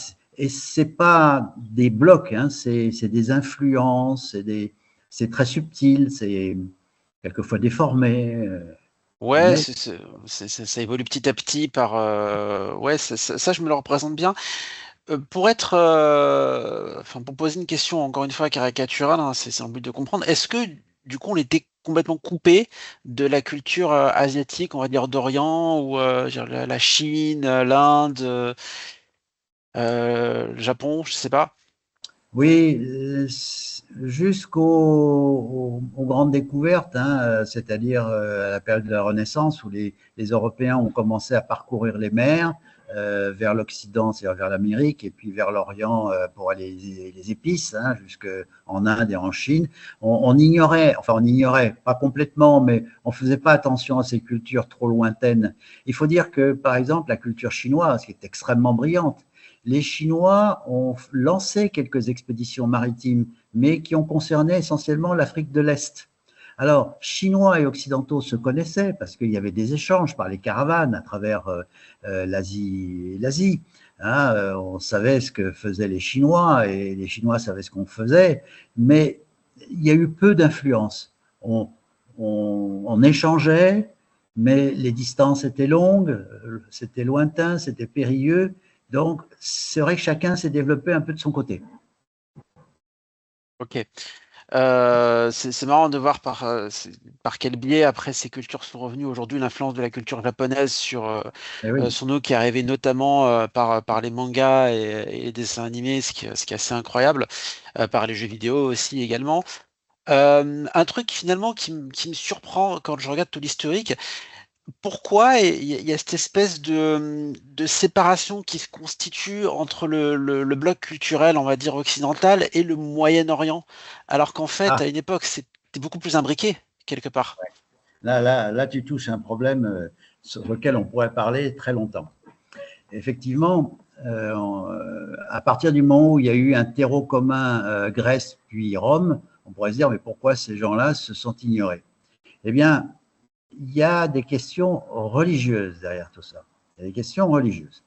Speaker 2: et c'est pas des blocs, hein, c'est des influences, c'est très subtil, c'est quelquefois déformé,
Speaker 1: Ouais,
Speaker 2: mais
Speaker 1: ça évolue petit à petit par. Ouais, ça, je me le représente bien. Enfin, pour poser une question encore une fois caricaturale, hein, c'est un but de comprendre. Est-ce que du coup on était complètement coupé de la culture asiatique, on va dire d'Orient, ou je veux dire, la Chine, l'Inde, le Japon, je sais pas.
Speaker 2: Oui, jusqu'aux grandes découvertes, hein, c'est-à-dire à la période de la Renaissance où les Européens ont commencé à parcourir les mers vers l'Occident, c'est-à-dire vers l'Amérique, et puis vers l'Orient pour aller les épices, hein, jusqu'en Inde et en Chine. On ignorait, enfin on ignorait, pas complètement, mais on faisait pas attention à ces cultures trop lointaines. Il faut dire que, par exemple, la culture chinoise, qui est extrêmement brillante, les Chinois ont lancé quelques expéditions maritimes, mais qui ont concerné essentiellement l'Afrique de l'Est. Alors, Chinois et Occidentaux se connaissaient parce qu'il y avait des échanges par les caravanes à travers l'Asie. Hein, on savait ce que faisaient les Chinois et les Chinois savaient ce qu'on faisait, mais il y a eu peu d'influence. On échangeait, mais les distances étaient longues, c'était lointain, c'était périlleux. Donc, c'est vrai que chacun s'est développé un peu de son côté.
Speaker 1: Ok. C'est marrant de voir par quel biais après ces cultures sont revenues aujourd'hui, l'influence de la culture japonaise
Speaker 2: Oui.
Speaker 1: sur nous, qui est arrivée notamment par les mangas et les dessins animés, ce qui est assez incroyable, par les jeux vidéo aussi également. Un truc finalement qui me surprend quand je regarde tout l'historique, pourquoi il y a cette espèce de séparation qui se constitue entre le bloc culturel, on va dire, occidental et le Moyen-Orient, alors qu'en fait,
Speaker 2: Ah,
Speaker 1: à une époque, c'était beaucoup plus imbriqué, quelque part.
Speaker 2: là, tu touches un problème sur lequel on pourrait parler très longtemps. Effectivement, à partir du moment où il y a eu un terreau commun Grèce puis Rome, on pourrait se dire, mais pourquoi ces gens-là se sont ignorés? Eh bien, il y a des questions religieuses derrière tout ça. Il y a des questions religieuses.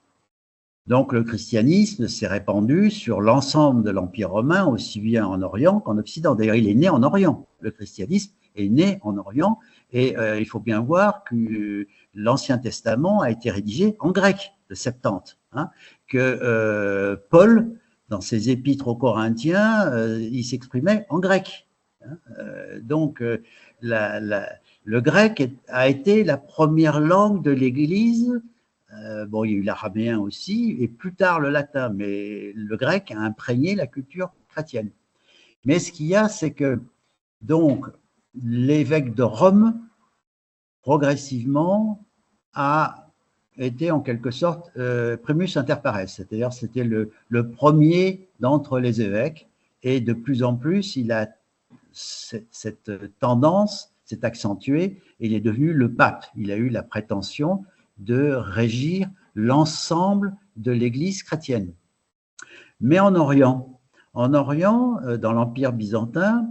Speaker 2: Donc le christianisme s'est répandu sur l'ensemble de l'Empire romain, aussi bien en Orient qu'en Occident. D'ailleurs, il est né en Orient. Le christianisme est né en Orient et il faut bien voir que l'Ancien Testament a été rédigé en grec, le Septante, hein, que Paul, dans ses épîtres aux Corinthiens, il s'exprimait en grec. Hein. Donc, le grec a été la première langue de l'Église. Bon, il y a eu l'araméen aussi, et plus tard le latin, mais le grec a imprégné la culture chrétienne. Mais ce qu'il y a, c'est que donc l'évêque de Rome, progressivement, a été en quelque sorte primus inter pares, c'est-à-dire c'était le premier d'entre les évêques, et de plus en plus, il a cette tendance s'est accentuée et il est devenu le pape. Il a eu la prétention de régir l'ensemble de l'Église chrétienne. Mais en Orient, dans l'Empire byzantin,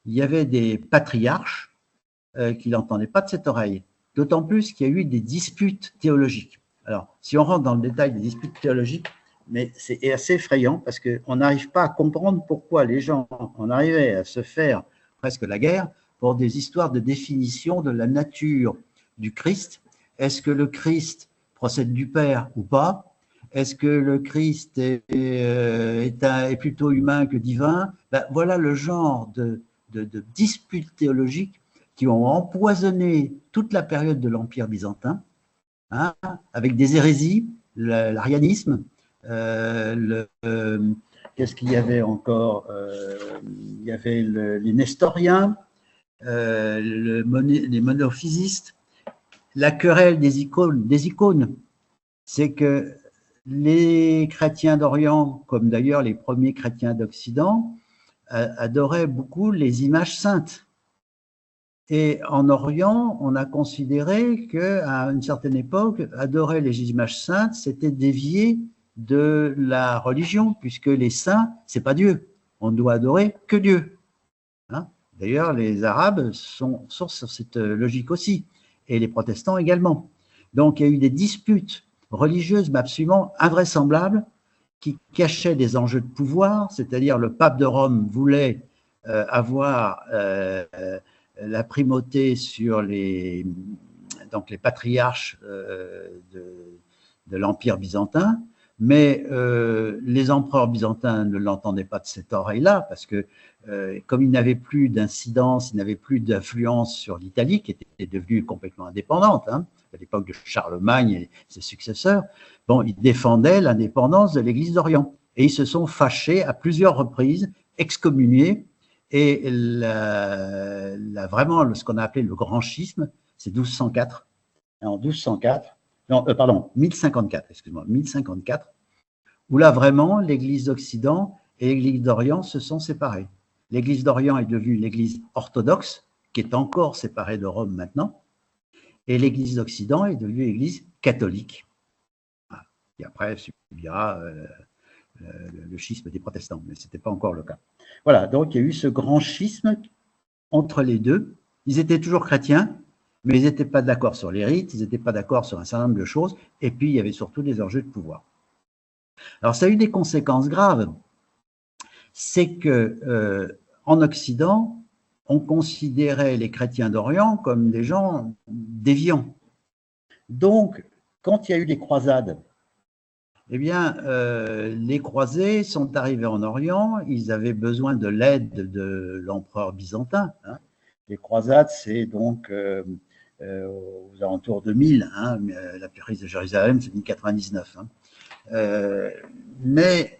Speaker 2: il y avait des patriarches qui n'entendaient pas de cette oreille. D'autant plus qu'il y a eu des disputes théologiques. Alors, si on rentre dans le détail des disputes théologiques, mais c'est assez effrayant parce qu'on n'arrive pas à comprendre pourquoi les gens en arrivaient à se faire presque la guerre pour des histoires de définition de la nature du Christ. Est-ce que le Christ procède du Père ou pas? Est-ce que le Christ est plutôt humain que divin? Ben, voilà le genre de disputes théologiques qui ont empoisonné toute la période de l'Empire byzantin, hein, avec des hérésies, l'arianisme, qu'est-ce qu'il y avait encore? Il y avait les nestoriens, les monophysistes, la querelle des icônes. C'est que les chrétiens d'Orient, comme d'ailleurs les premiers chrétiens d'Occident, adoraient beaucoup les images saintes. Et en Orient, on a considéré qu'à une certaine époque, adorer les images saintes, c'était dévier de la religion, puisque les saints, c'est pas Dieu. On ne doit adorer que Dieu. Hein. D'ailleurs, les Arabes sont sur cette logique aussi, et les protestants également. Donc, il y a eu des disputes religieuses, mais absolument invraisemblables, qui cachaient des enjeux de pouvoir, c'est-à-dire le pape de Rome voulait avoir la primauté sur donc les patriarches de l'Empire byzantin, mais les empereurs byzantins ne l'entendaient pas de cette oreille-là, parce que comme ils n'avaient plus d'incidence, ils n'avaient plus d'influence sur l'Italie, qui était devenue complètement indépendante, hein, à l'époque de Charlemagne et ses successeurs, bon, ils défendaient l'indépendance de l'Église d'Orient. et ils se sont fâchés à plusieurs reprises, excommuniés, et vraiment ce qu'on a appelé le grand schisme, c'est 1204. En 1204, non, pardon, 1054, excuse-moi, 1054, où là vraiment l'Église d'Occident et l'Église d'Orient se sont séparées. L'Église d'Orient est devenue l'Église orthodoxe, qui est encore séparée de Rome maintenant, et l'Église d'Occident est devenue l'Église catholique. Et après subira le schisme des protestants, mais ce n'était pas encore le cas. Voilà, donc il y a eu ce grand schisme entre les deux. Ils étaient toujours chrétiens, mais ils n'étaient pas d'accord sur les rites, ils n'étaient pas d'accord sur un certain nombre de choses, et puis il y avait surtout des enjeux de pouvoir. Alors ça a eu des conséquences graves. C'est que en Occident, on considérait les chrétiens d'Orient comme des gens déviants. Donc, quand il y a eu les croisades, eh bien, les croisés sont arrivés en Orient, ils avaient besoin de l'aide de l'empereur byzantin. Hein. Les croisades, c'est donc aux alentours de 1000, hein, la prise de Jérusalem, c'est 1099. Hein. Mais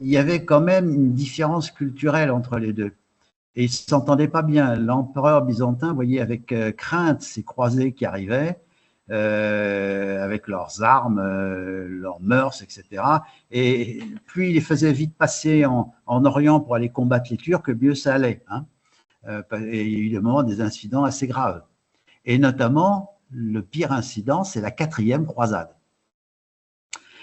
Speaker 2: il y avait quand même une différence culturelle entre les deux. Et ils ne s'entendaient pas bien. L'empereur byzantin voyait avec crainte ces croisés qui arrivaient, avec leurs armes, leurs mœurs, etc. Et plus il les faisait vite passer en Orient pour aller combattre les Turcs, mieux ça allait. Hein. Et il y a eu des moments, des incidents assez graves. Et notamment, le pire incident, c'est la 4e croisade.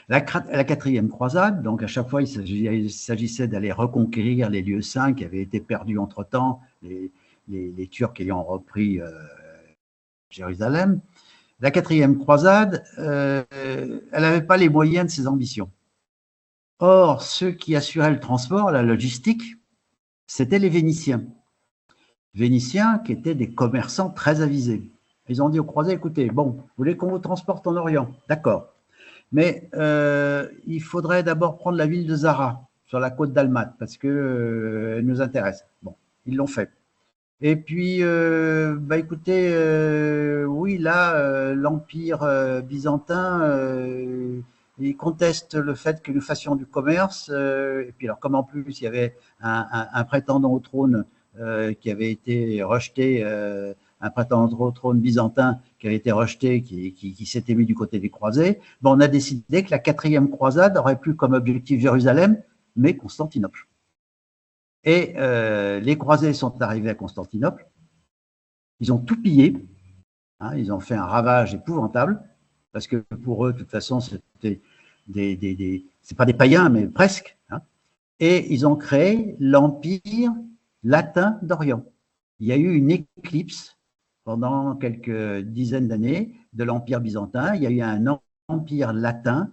Speaker 2: La 4e croisade, donc à chaque fois, il s'agissait d'aller reconquérir les lieux saints qui avaient été perdus entre-temps, les Turcs ayant repris Jérusalem. La 4e croisade, elle n'avait pas les moyens de ses ambitions. Or, ceux qui assuraient le transport, la logistique, c'était les Vénitiens. Vénitiens qui étaient des commerçants très avisés. Ils ont dit aux croisés, écoutez, bon, vous voulez qu'on vous transporte en Orient? D'accord. Mais il faudrait d'abord prendre la ville de Zara, sur la côte d'Almat, parce qu'elle nous intéresse. Bon, ils l'ont fait. Et puis, écoutez, oui, là, l'Empire byzantin, il conteste le fait que nous fassions du commerce. Et puis, alors, comme en plus, il y avait un prétendant au trône qui avait été rejeté, un prétendant au trône byzantin qui avait été rejeté, qui s'était mis du côté des croisés, on a décidé que la 4e croisade aurait plus comme objectif Jérusalem, mais Constantinople. Et les croisés sont arrivés à Constantinople, ils ont tout pillé, hein, ils ont fait un ravage épouvantable, parce que pour eux, de toute façon, c'était c'est pas des païens, mais presque, hein, et ils ont créé l'Empire latin d'Orient. Il y a eu une éclipse pendant quelques dizaines d'années de l'Empire byzantin, il y a eu un empire latin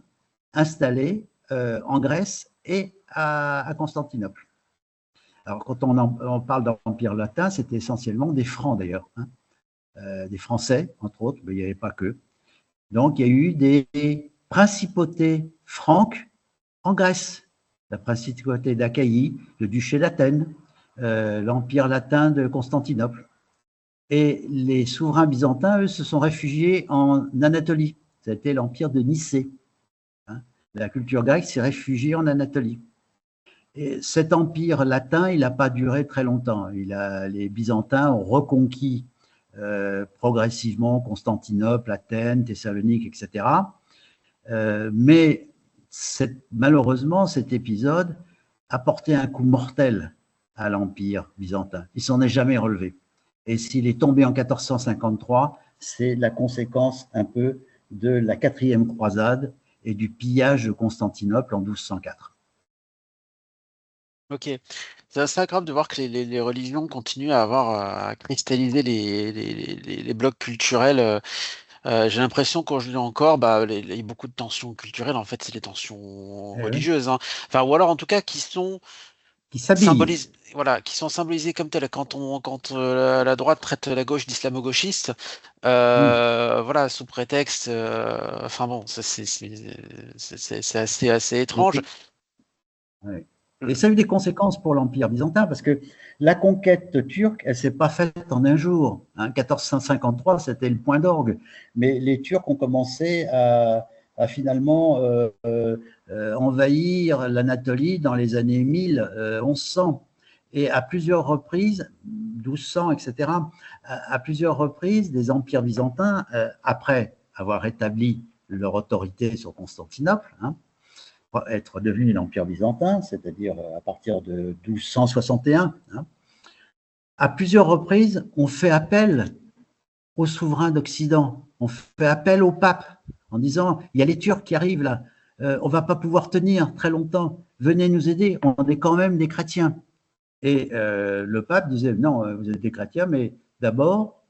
Speaker 2: installé en Grèce et à Constantinople. Alors, quand on parle d'Empire latin, c'était essentiellement des Francs d'ailleurs, hein, des Français, entre autres, mais il n'y avait pas que. Donc, il y a eu des principautés franques en Grèce, la principauté d'Achaïe, le duché d'Athènes, l'Empire latin de Constantinople. Et les souverains byzantins, eux, se sont réfugiés en Anatolie. C'était l'Empire de Nicée. Hein. La culture grecque s'est réfugiée en Anatolie. Et cet empire latin, il n'a pas duré très longtemps. Les Byzantins ont reconquis progressivement Constantinople, Athènes, Thessalonique, etc. Mais malheureusement, cet épisode a porté un coup mortel à l'empire byzantin. Il s'en est jamais relevé. Et s'il est tombé en 1453, c'est la conséquence un peu de la 4e croisade et du pillage de Constantinople en 1204.
Speaker 1: Ok, c'est assez agréable de voir que les religions continuent à cristalliser les blocs culturels. J'ai l'impression qu'aujourd'hui encore, il y a beaucoup de tensions culturelles. En fait, c'est des tensions religieuses, hein. Enfin, ou alors en tout cas qui sont
Speaker 2: s'habillent.
Speaker 1: voilà, qui sont symbolisées comme telles. Quand la droite traite la gauche d'islamo-gauchiste, voilà, sous prétexte, enfin bon, c'est assez étrange.
Speaker 2: Ouais. Et ça a eu des conséquences pour l'Empire byzantin, parce que la conquête turque, elle ne s'est pas faite en un jour. Hein. 1453, c'était le point d'orgue. Mais les Turcs ont commencé à à finalement envahir l'Anatolie dans les années 1100. Et à plusieurs reprises, 1200, etc., à plusieurs reprises, des empires byzantins, après avoir établi leur autorité sur Constantinople, hein, être devenu l'empire byzantin, c'est-à-dire à partir de 1261, hein, à plusieurs reprises, on fait appel aux souverains d'Occident, on fait appel au pape en disant il y a les Turcs qui arrivent là, on ne va pas pouvoir tenir très longtemps, venez nous aider, on est quand même des chrétiens. Et le pape disait non, vous êtes des chrétiens, mais d'abord,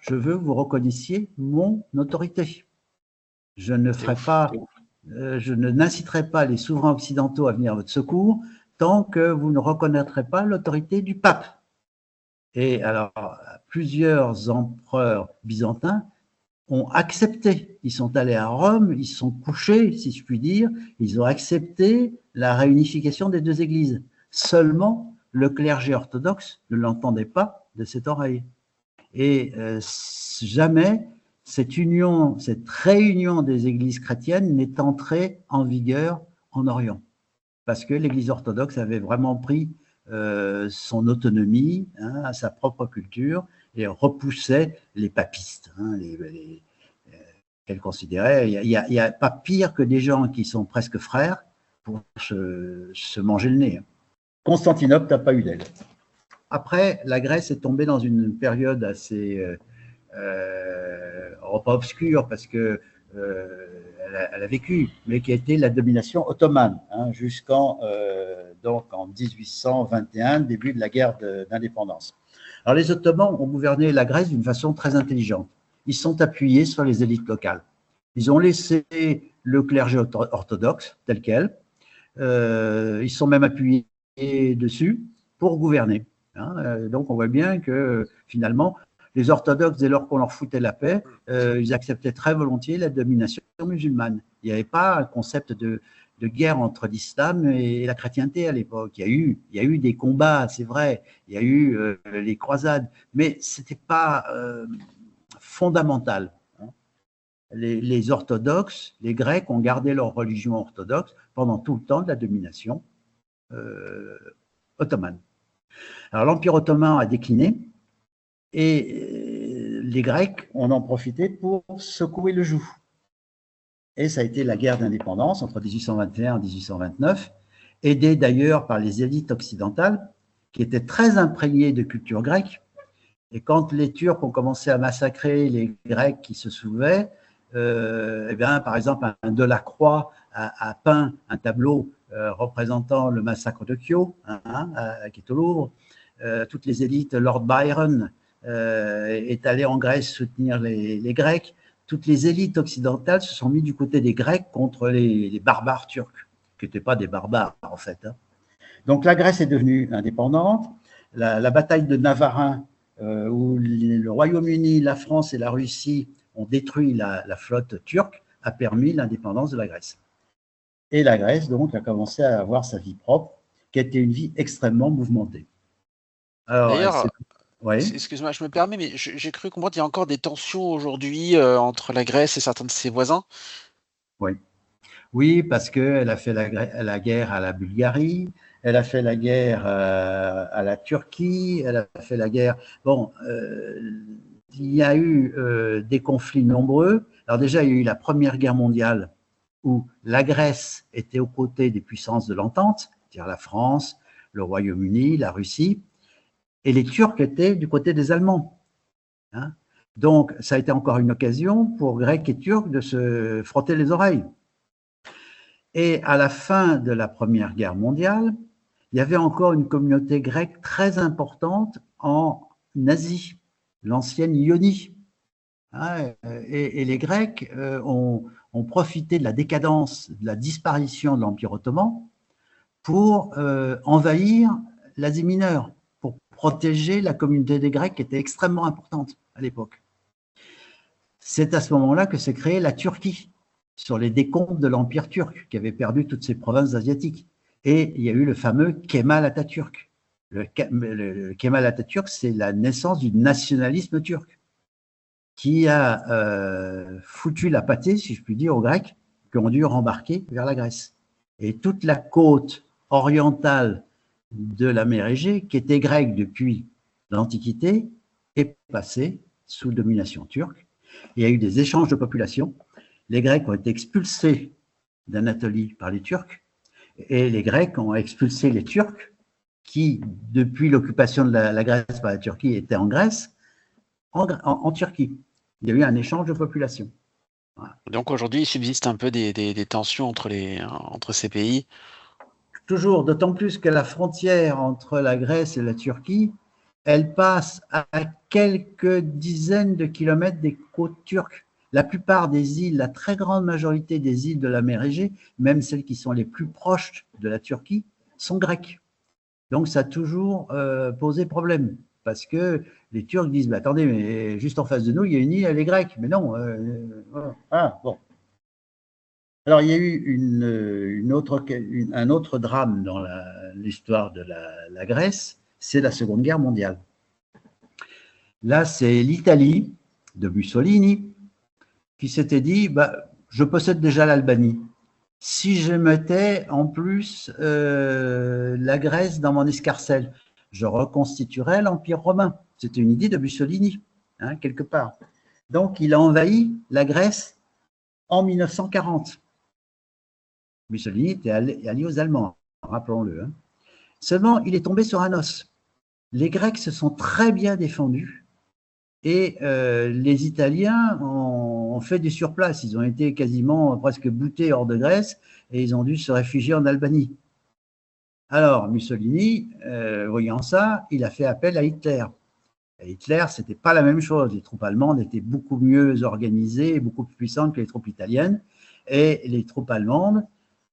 Speaker 2: je veux que vous reconnaissiez mon autorité. Je ne ferai pas, je n'inciterai pas les souverains occidentaux à venir à votre secours tant que vous ne reconnaîtrez pas l'autorité du pape. Et alors, plusieurs empereurs byzantins ont accepté. Ils sont allés à Rome, ils sont couchés, si je puis dire, ils ont accepté la réunification des deux églises. Seulement, le clergé orthodoxe ne l'entendait pas de cette oreille. Et jamais cette union, cette réunion des églises chrétiennes n'est entrée en vigueur en Orient. Parce que l'église orthodoxe avait vraiment pris son autonomie, hein, à sa propre culture, et repoussait les papistes, hein, qu'elle considérait. Il n'y a pas pire que des gens qui sont presque frères pour se manger le nez. Constantinople n'a pas eu d'aile. Après, la Grèce est tombée dans une période assez pas obscure parce que elle a vécu, mais qui a été la domination ottomane, hein, jusqu'en donc en 1821, début de la guerre d'indépendance. Alors les Ottomans ont gouverné la Grèce d'une façon très intelligente. Ils sont appuyés sur les élites locales. Ils ont laissé le clergé orthodoxe tel quel. Ils sont même appuyés dessus pour gouverner. Hein. Donc on voit bien que finalement, les orthodoxes, dès lors qu'on leur foutait la paix, ils acceptaient très volontiers la domination musulmane. Il n'y avait pas un concept de guerre entre l'islam et la chrétienté à l'époque. Il y a eu des combats, c'est vrai, il y a eu les croisades, mais ce n'était pas fondamental. Hein. Les orthodoxes, les Grecs ont gardé leur religion orthodoxe pendant tout le temps de la domination ottomane. Alors l'Empire ottoman a décliné et les Grecs en ont profité pour secouer le joug. Et ça a été la guerre d'indépendance entre 1821 et 1829, aidée d'ailleurs par les élites occidentales qui étaient très imprégnées de culture grecque. Et quand les Turcs ont commencé à massacrer les Grecs qui se soulevaient, eh bien, par exemple, un Delacroix a peint un tableau représentant le massacre de Kyo, qui est au Louvre. Toutes les élites, Lord Byron est allé en Grèce soutenir les Grecs. Toutes les élites occidentales se sont mises du côté des Grecs contre les barbares turcs, qui n'étaient pas des barbares en fait. Hein. Donc la Grèce est devenue indépendante. La bataille de Navarin, où le Royaume-Uni, la France et la Russie ont détruit la flotte turque, a permis l'indépendance de la Grèce. Et la Grèce, donc, a commencé à avoir sa vie propre, qui a été une vie extrêmement mouvementée.
Speaker 1: D'ailleurs,
Speaker 2: ouais.
Speaker 1: excuse-moi, je me permets, mais j'ai cru comprendre qu'il y a encore des tensions aujourd'hui entre la Grèce et certains de ses voisins.
Speaker 2: Oui. Oui, parce qu'elle a fait la guerre à la Bulgarie, elle a fait la guerre à la Turquie, elle a fait la guerre… Bon, il y a eu des conflits nombreux. Alors déjà, il y a eu la Première Guerre mondiale où la Grèce était aux côtés des puissances de l'Entente, c'est-à-dire la France, le Royaume-Uni, la Russie, et les Turcs étaient du côté des Allemands. Hein. Donc, ça a été encore une occasion pour Grecs et Turcs de se frotter les oreilles. Et à la fin de la Première Guerre mondiale, il y avait encore une communauté grecque très importante en Asie, l'ancienne Ionie. Et les Grecs ont profité de la décadence, de la disparition de l'Empire ottoman pour envahir l'Asie mineure, pour protéger la communauté des Grecs qui était extrêmement importante à l'époque. C'est à ce moment-là que s'est créée la Turquie, sur les décombres de l'Empire turc, qui avait perdu toutes ses provinces asiatiques. Et il y a eu le fameux Kemal Atatürk. Le Kemal Atatürk, c'est la naissance du nationalisme turc, qui a foutu la pâtée, si je puis dire, aux Grecs, qui ont dû rembarquer vers la Grèce. Et toute la côte orientale de la mer Égée, qui était grecque depuis l'Antiquité, est passée sous domination turque. Il y a eu des échanges de population. Les Grecs ont été expulsés d'Anatolie par les Turcs, et les Grecs ont expulsé les Turcs qui, depuis l'occupation de la Grèce par la Turquie, étaient en Grèce, en Turquie. Il y a eu un échange de population.
Speaker 1: Voilà. Donc aujourd'hui, il subsiste un peu des tensions entre ces pays.
Speaker 2: Toujours, d'autant plus que la frontière entre la Grèce et la Turquie, elle passe à quelques dizaines de kilomètres des côtes turques. La plupart des îles, la très grande majorité des îles de la mer Égée, même celles qui sont les plus proches de la Turquie, sont grecques. Donc ça a toujours posé problème, parce que les Turcs disent, bah, attendez, mais juste en face de nous, il y a une île, elle est grecque. Mais non, bon. Alors, il y a eu un autre drame dans l'histoire de la Grèce, c'est la Seconde Guerre mondiale. Là, c'est l'Italie de Mussolini qui s'était dit, bah, je possède déjà l'Albanie. Si je mettais en plus la Grèce dans mon escarcelle, je reconstituerais l'Empire romain. C'était une idée de Mussolini, hein, quelque part. Donc, il a envahi la Grèce en 1940. Mussolini était allié aux Allemands, rappelons-le. Hein. Seulement, il est tombé sur un os. Les Grecs se sont très bien défendus et les Italiens ont fait du surplace. Ils ont été quasiment presque boutés hors de Grèce et ils ont dû se réfugier en Albanie. Alors, Mussolini, voyant ça, il a fait appel à Hitler. Et Hitler, ce n'était pas la même chose. Les troupes allemandes étaient beaucoup mieux organisées et beaucoup plus puissantes que les troupes italiennes. Et les troupes allemandes,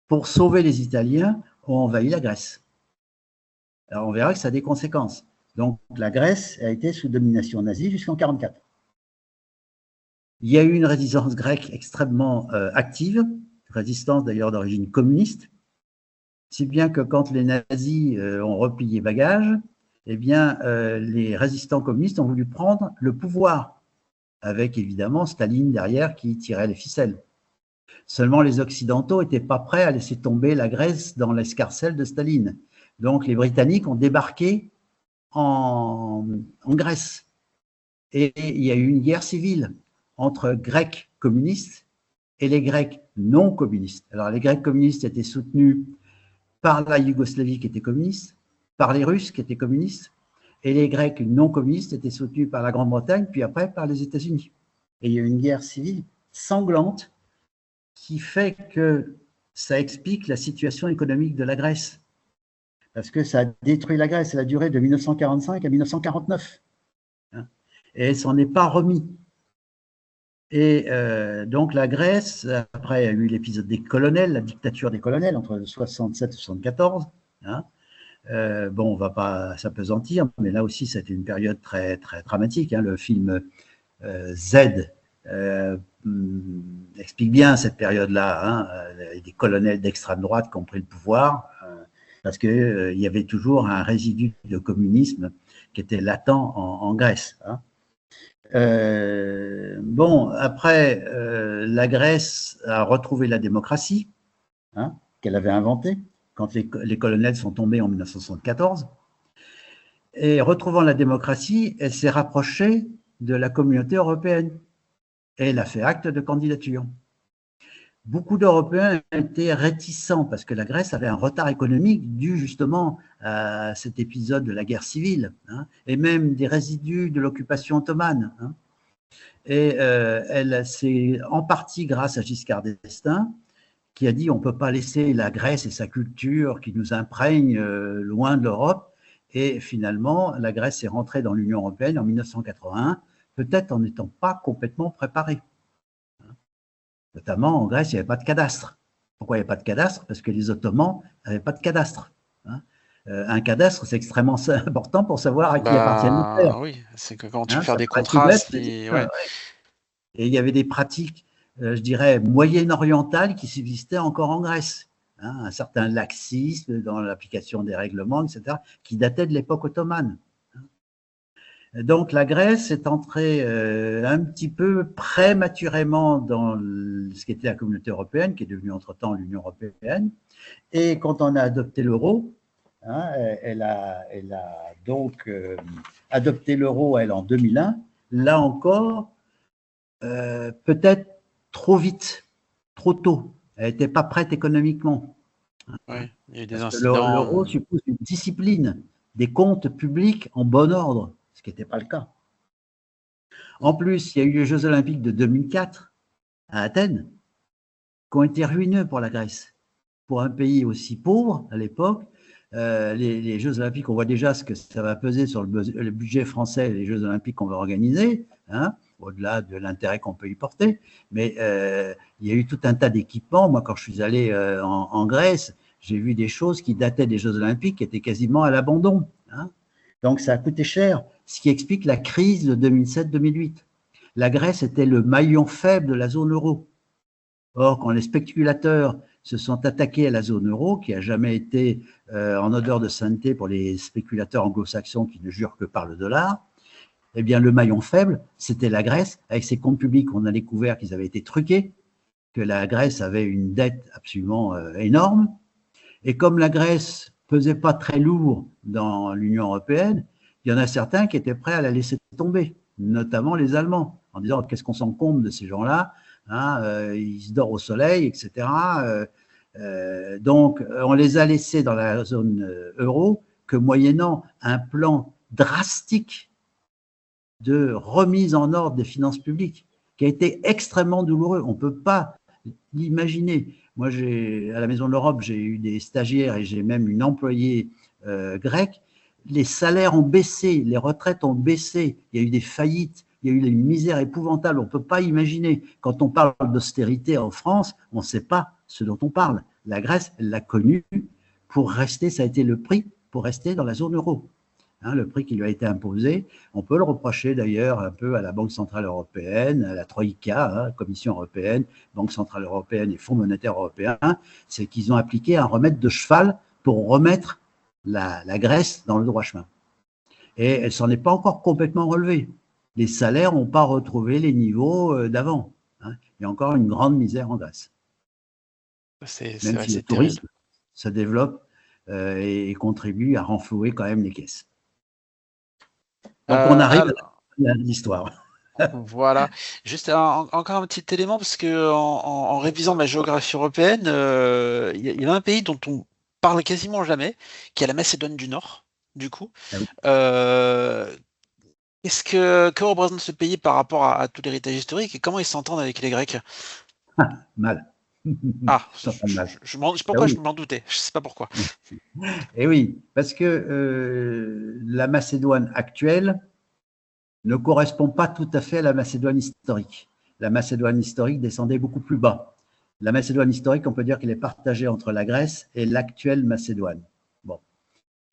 Speaker 2: pour sauver les Italiens, ont envahi la Grèce. Alors, on verra que ça a des conséquences. Donc, la Grèce a été sous domination nazie jusqu'en 1944. Il y a eu une résistance grecque extrêmement active, résistance d'ailleurs d'origine communiste, si bien que quand les nazis ont replié bagages, eh bien, les résistants communistes ont voulu prendre le pouvoir, avec évidemment Staline derrière qui tirait les ficelles. Seulement, les Occidentaux n'étaient pas prêts à laisser tomber la Grèce dans l'escarcelle de Staline. Donc, les Britanniques ont débarqué en Grèce. Et il y a eu une guerre civile entre Grecs communistes et les Grecs non communistes. Alors, les Grecs communistes étaient soutenus par la Yougoslavie qui était communiste, par les Russes qui étaient communistes, et les Grecs non communistes étaient soutenus par la Grande-Bretagne, puis après par les États-Unis. Et il y a eu une guerre civile sanglante qui fait que ça explique la situation économique de la Grèce. Parce que ça a détruit la Grèce. Elle a duré de 1945 à 1949. Et elle ne s'en est pas remis. Et donc la Grèce, après il y a eu l'épisode des colonels, la dictature des colonels entre 67 et 74. Hein. Bon, on ne va pas s'apesantir, mais là aussi, c'était une période très, très dramatique. Hein. Le film Z explique bien cette période-là. Hein. Des colonels d'extrême droite qui ont pris le pouvoir parce qu'il y avait toujours un résidu de communisme qui était latent en Grèce. Hein. Bon, après, la Grèce a retrouvé la démocratie hein, qu'elle avait inventée quand les colonels sont tombés en 1974. Et retrouvant la démocratie, elle s'est rapprochée de la communauté européenne. Et elle a fait acte de candidature. Beaucoup d'Européens étaient réticents parce que la Grèce avait un retard économique dû justement à cet épisode de la guerre civile hein, et même des résidus de l'occupation ottomane. Hein. Et c'est en partie grâce à Giscard d'Estaing qui a dit on ne peut pas laisser la Grèce et sa culture qui nous imprègne loin de l'Europe. Et finalement, la Grèce est rentrée dans l'Union européenne en 1981, peut-être en n'étant pas complètement préparée. Notamment, en Grèce, il n'y avait pas de cadastre. Pourquoi il n'y avait pas de cadastre? Parce que les Ottomans n'avaient pas de cadastre. Hein. Un cadastre, c'est extrêmement important pour savoir à qui appartiennent les terres.
Speaker 1: Oui, c'est que quand tu veux
Speaker 2: Hein,
Speaker 1: faire des
Speaker 2: bête,
Speaker 1: contrastes,
Speaker 2: ouais. Et il y avait des pratiques, je dirais, moyen-orientales qui subsistaient encore en Grèce. Hein, un certain laxisme dans l'application des règlements, etc., qui datait de l'époque ottomane. Donc la Grèce est entrée un petit peu prématurément dans ce qui était la communauté européenne, qui est devenue entre-temps l'Union européenne. Et quand on a adopté l'euro, hein, elle a donc adopté l'euro, elle, en 2001. Là encore, peut-être trop vite, trop tôt. Elle n'était pas prête économiquement.
Speaker 1: Oui, il y a eu des
Speaker 2: Parce que
Speaker 1: incidents.
Speaker 2: l'euro suppose une discipline, des comptes publics en bon ordre, ce qui n'était pas le cas. En plus, il y a eu les Jeux Olympiques de 2004 à Athènes, qui ont été ruineux pour la Grèce. Pour un pays aussi pauvre à l'époque, les Jeux Olympiques, on voit déjà ce que ça va peser sur le budget français, les Jeux Olympiques qu'on va organiser, hein, au-delà de l'intérêt qu'on peut y porter. Mais il y a eu tout un tas d'équipements. Moi, quand je suis allé en Grèce, j'ai vu des choses qui dataient des Jeux Olympiques, qui étaient quasiment à l'abandon. Hein. Donc, ça a coûté cher, ce qui explique la crise de 2007-2008. La Grèce était le maillon faible de la zone euro. Or, quand les spéculateurs se sont attaqués à la zone euro, qui n'a jamais été en odeur de sainteté pour les spéculateurs anglo-saxons qui ne jurent que par le dollar, eh bien, le maillon faible, c'était la Grèce, avec ses comptes publics. On a découvert qu'ils avaient été truqués, que la Grèce avait une dette absolument énorme. Et comme la Grèce pesait pas très lourd dans l'Union européenne, il y en a certains qui étaient prêts à la laisser tomber, notamment les Allemands, en disant qu'est-ce qu'on s'encombre de ces gens-là, hein, ils se dorment au soleil, etc. Donc, on les a laissés dans la zone euro que moyennant un plan drastique de remise en ordre des finances publiques, qui a été extrêmement douloureux. On ne peut pas l'imaginer. Moi, à la Maison de l'Europe, j'ai eu des stagiaires et j'ai même une employée grecque. Les salaires ont baissé, les retraites ont baissé, il y a eu des faillites, il y a eu une misère épouvantable. On ne peut pas imaginer. Quand on parle d'austérité en France, on ne sait pas ce dont on parle. La Grèce, elle l'a connu pour rester, ça a été le prix pour rester dans la zone euro. Hein, le prix qui lui a été imposé. On peut le reprocher d'ailleurs un peu à la Banque Centrale Européenne, à la Troïka, hein, Commission Européenne, Banque Centrale Européenne et Fonds Monétaire Européen, c'est qu'ils ont appliqué un remède de cheval pour remettre la Grèce dans le droit chemin. Et elle s'en est pas encore complètement relevée. Les salaires n'ont pas retrouvé les niveaux d'avant. Hein. Il y a encore une grande misère en Grèce. Même si le tourisme se développe et contribue à renflouer quand même les caisses. Donc on arrive à l'histoire.
Speaker 1: Voilà. Juste encore un petit élément, parce que en révisant ma géographie européenne, il y a un pays dont on parle quasiment jamais, qui est la Macédoine du Nord, du coup.
Speaker 2: Ah oui.
Speaker 1: Que représente ce pays par rapport à tout l'héritage historique et comment ils s'entendent avec les Grecs?
Speaker 2: Mal.
Speaker 1: Ah, pourquoi
Speaker 2: Ah oui.
Speaker 1: je m'en doutais, je sais pas pourquoi.
Speaker 2: Et oui, parce que la Macédoine actuelle ne correspond pas tout à fait à la Macédoine historique. La Macédoine historique descendait beaucoup plus bas. La Macédoine historique, on peut dire qu'elle est partagée entre la Grèce et l'actuelle Macédoine. Bon.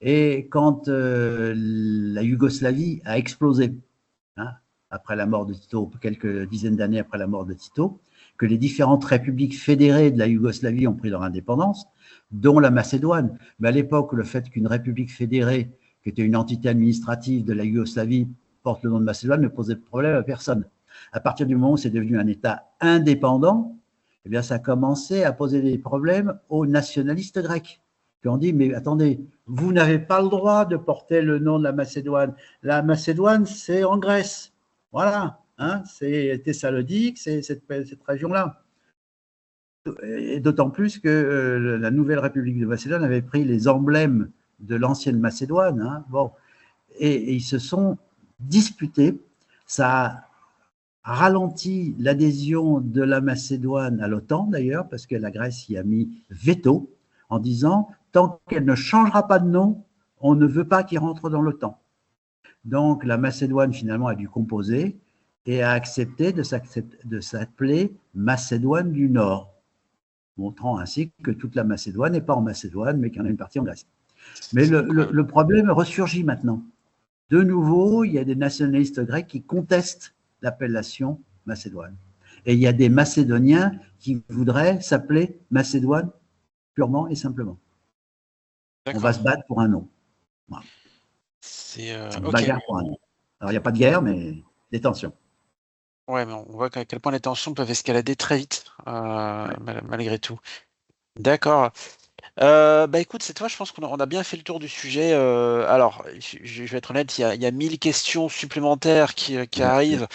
Speaker 2: Et quand la Yougoslavie a explosé, hein, après la mort de Tito, quelques dizaines d'années après la mort de Tito, que les différentes républiques fédérées de la Yougoslavie ont pris leur indépendance, dont la Macédoine. Mais à l'époque, le fait qu'une république fédérée, qui était une entité administrative de la Yougoslavie, porte le nom de Macédoine, ne posait de problème à personne. À partir du moment où c'est devenu un État indépendant, eh bien, ça a commencé à poser des problèmes aux nationalistes grecs, qui ont dit, mais attendez, vous n'avez pas le droit de porter le nom de la Macédoine. La Macédoine, c'est en Grèce. Voilà, hein, c'est Thessalonique, c'est cette région-là. Et d'autant plus que la nouvelle République de Macédoine avait pris les emblèmes de l'ancienne Macédoine. Hein, bon, et ils se sont disputés. Ça a ralenti l'adhésion de la Macédoine à l'OTAN, d'ailleurs, parce que la Grèce y a mis veto en disant tant qu'elle ne changera pas de nom, on ne veut pas qu'il rentre dans l'OTAN. Donc la Macédoine finalement a dû composer et a accepté de s'appeler Macédoine du Nord, montrant ainsi que toute la Macédoine n'est pas en Macédoine, mais qu'il y en a une partie en Grèce. Mais le problème ressurgit maintenant. De nouveau, il y a des nationalistes grecs qui contestent l'appellation Macédoine. Et il y a des Macédoniens qui voudraient s'appeler Macédoine purement et simplement. On va se battre pour un nom. Voilà.
Speaker 1: C'est
Speaker 2: bagarre pour un nom. Alors, il n'y a pas de guerre, mais des tensions.
Speaker 1: Ouais, mais on voit à quel point les tensions peuvent escalader très vite,
Speaker 2: Ouais.
Speaker 1: malgré tout. D'accord. Bah écoute, c'est toi, je pense qu'on a bien fait le tour du sujet. Alors, je vais être honnête, il y a 1000 questions supplémentaires qui
Speaker 2: Bien sûr.
Speaker 1: arrivent.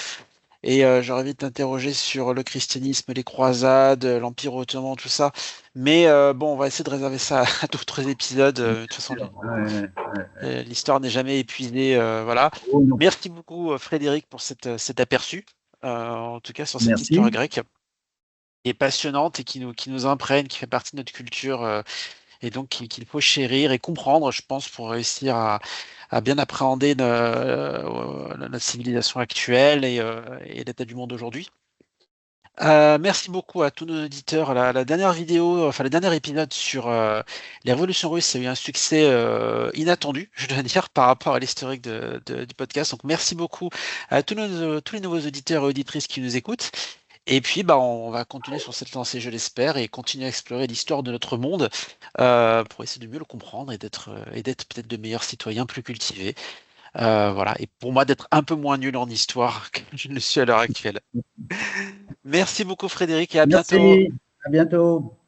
Speaker 1: Et j'aurais envie de t'interroger sur le christianisme, les croisades, l'Empire ottoman, tout ça. Mais bon, on va essayer de réserver ça à d'autres épisodes. De toute façon,
Speaker 2: Sûr. Ouais, ouais.
Speaker 1: l'histoire n'est jamais épuisée. Voilà.
Speaker 2: Oh, non.
Speaker 1: Merci beaucoup, Frédéric, pour cet aperçu, en tout cas sur cette histoire
Speaker 2: Merci.
Speaker 1: grecque, qui est passionnante et qui nous imprègne, qui fait partie de notre culture, et donc qu'il faut chérir et comprendre, je pense, pour réussir à bien appréhender notre civilisation actuelle et l'état du monde aujourd'hui. Merci beaucoup à tous nos auditeurs. La dernière vidéo, enfin le dernier épisode sur les révolutions russes a eu un succès inattendu, je dois dire, par rapport à l'historique du podcast. Donc merci beaucoup à tous les nouveaux auditeurs et auditrices qui nous écoutent. Et puis bah, on va continuer sur cette lancée, je l'espère, et continuer à explorer l'histoire de notre monde pour essayer de mieux le comprendre et d'être peut-être de meilleurs citoyens plus cultivés. Voilà. Et pour moi, d'être un peu moins nul en histoire que je ne le suis à l'heure actuelle. Merci beaucoup Frédéric et à bientôt.
Speaker 2: Merci. À bientôt.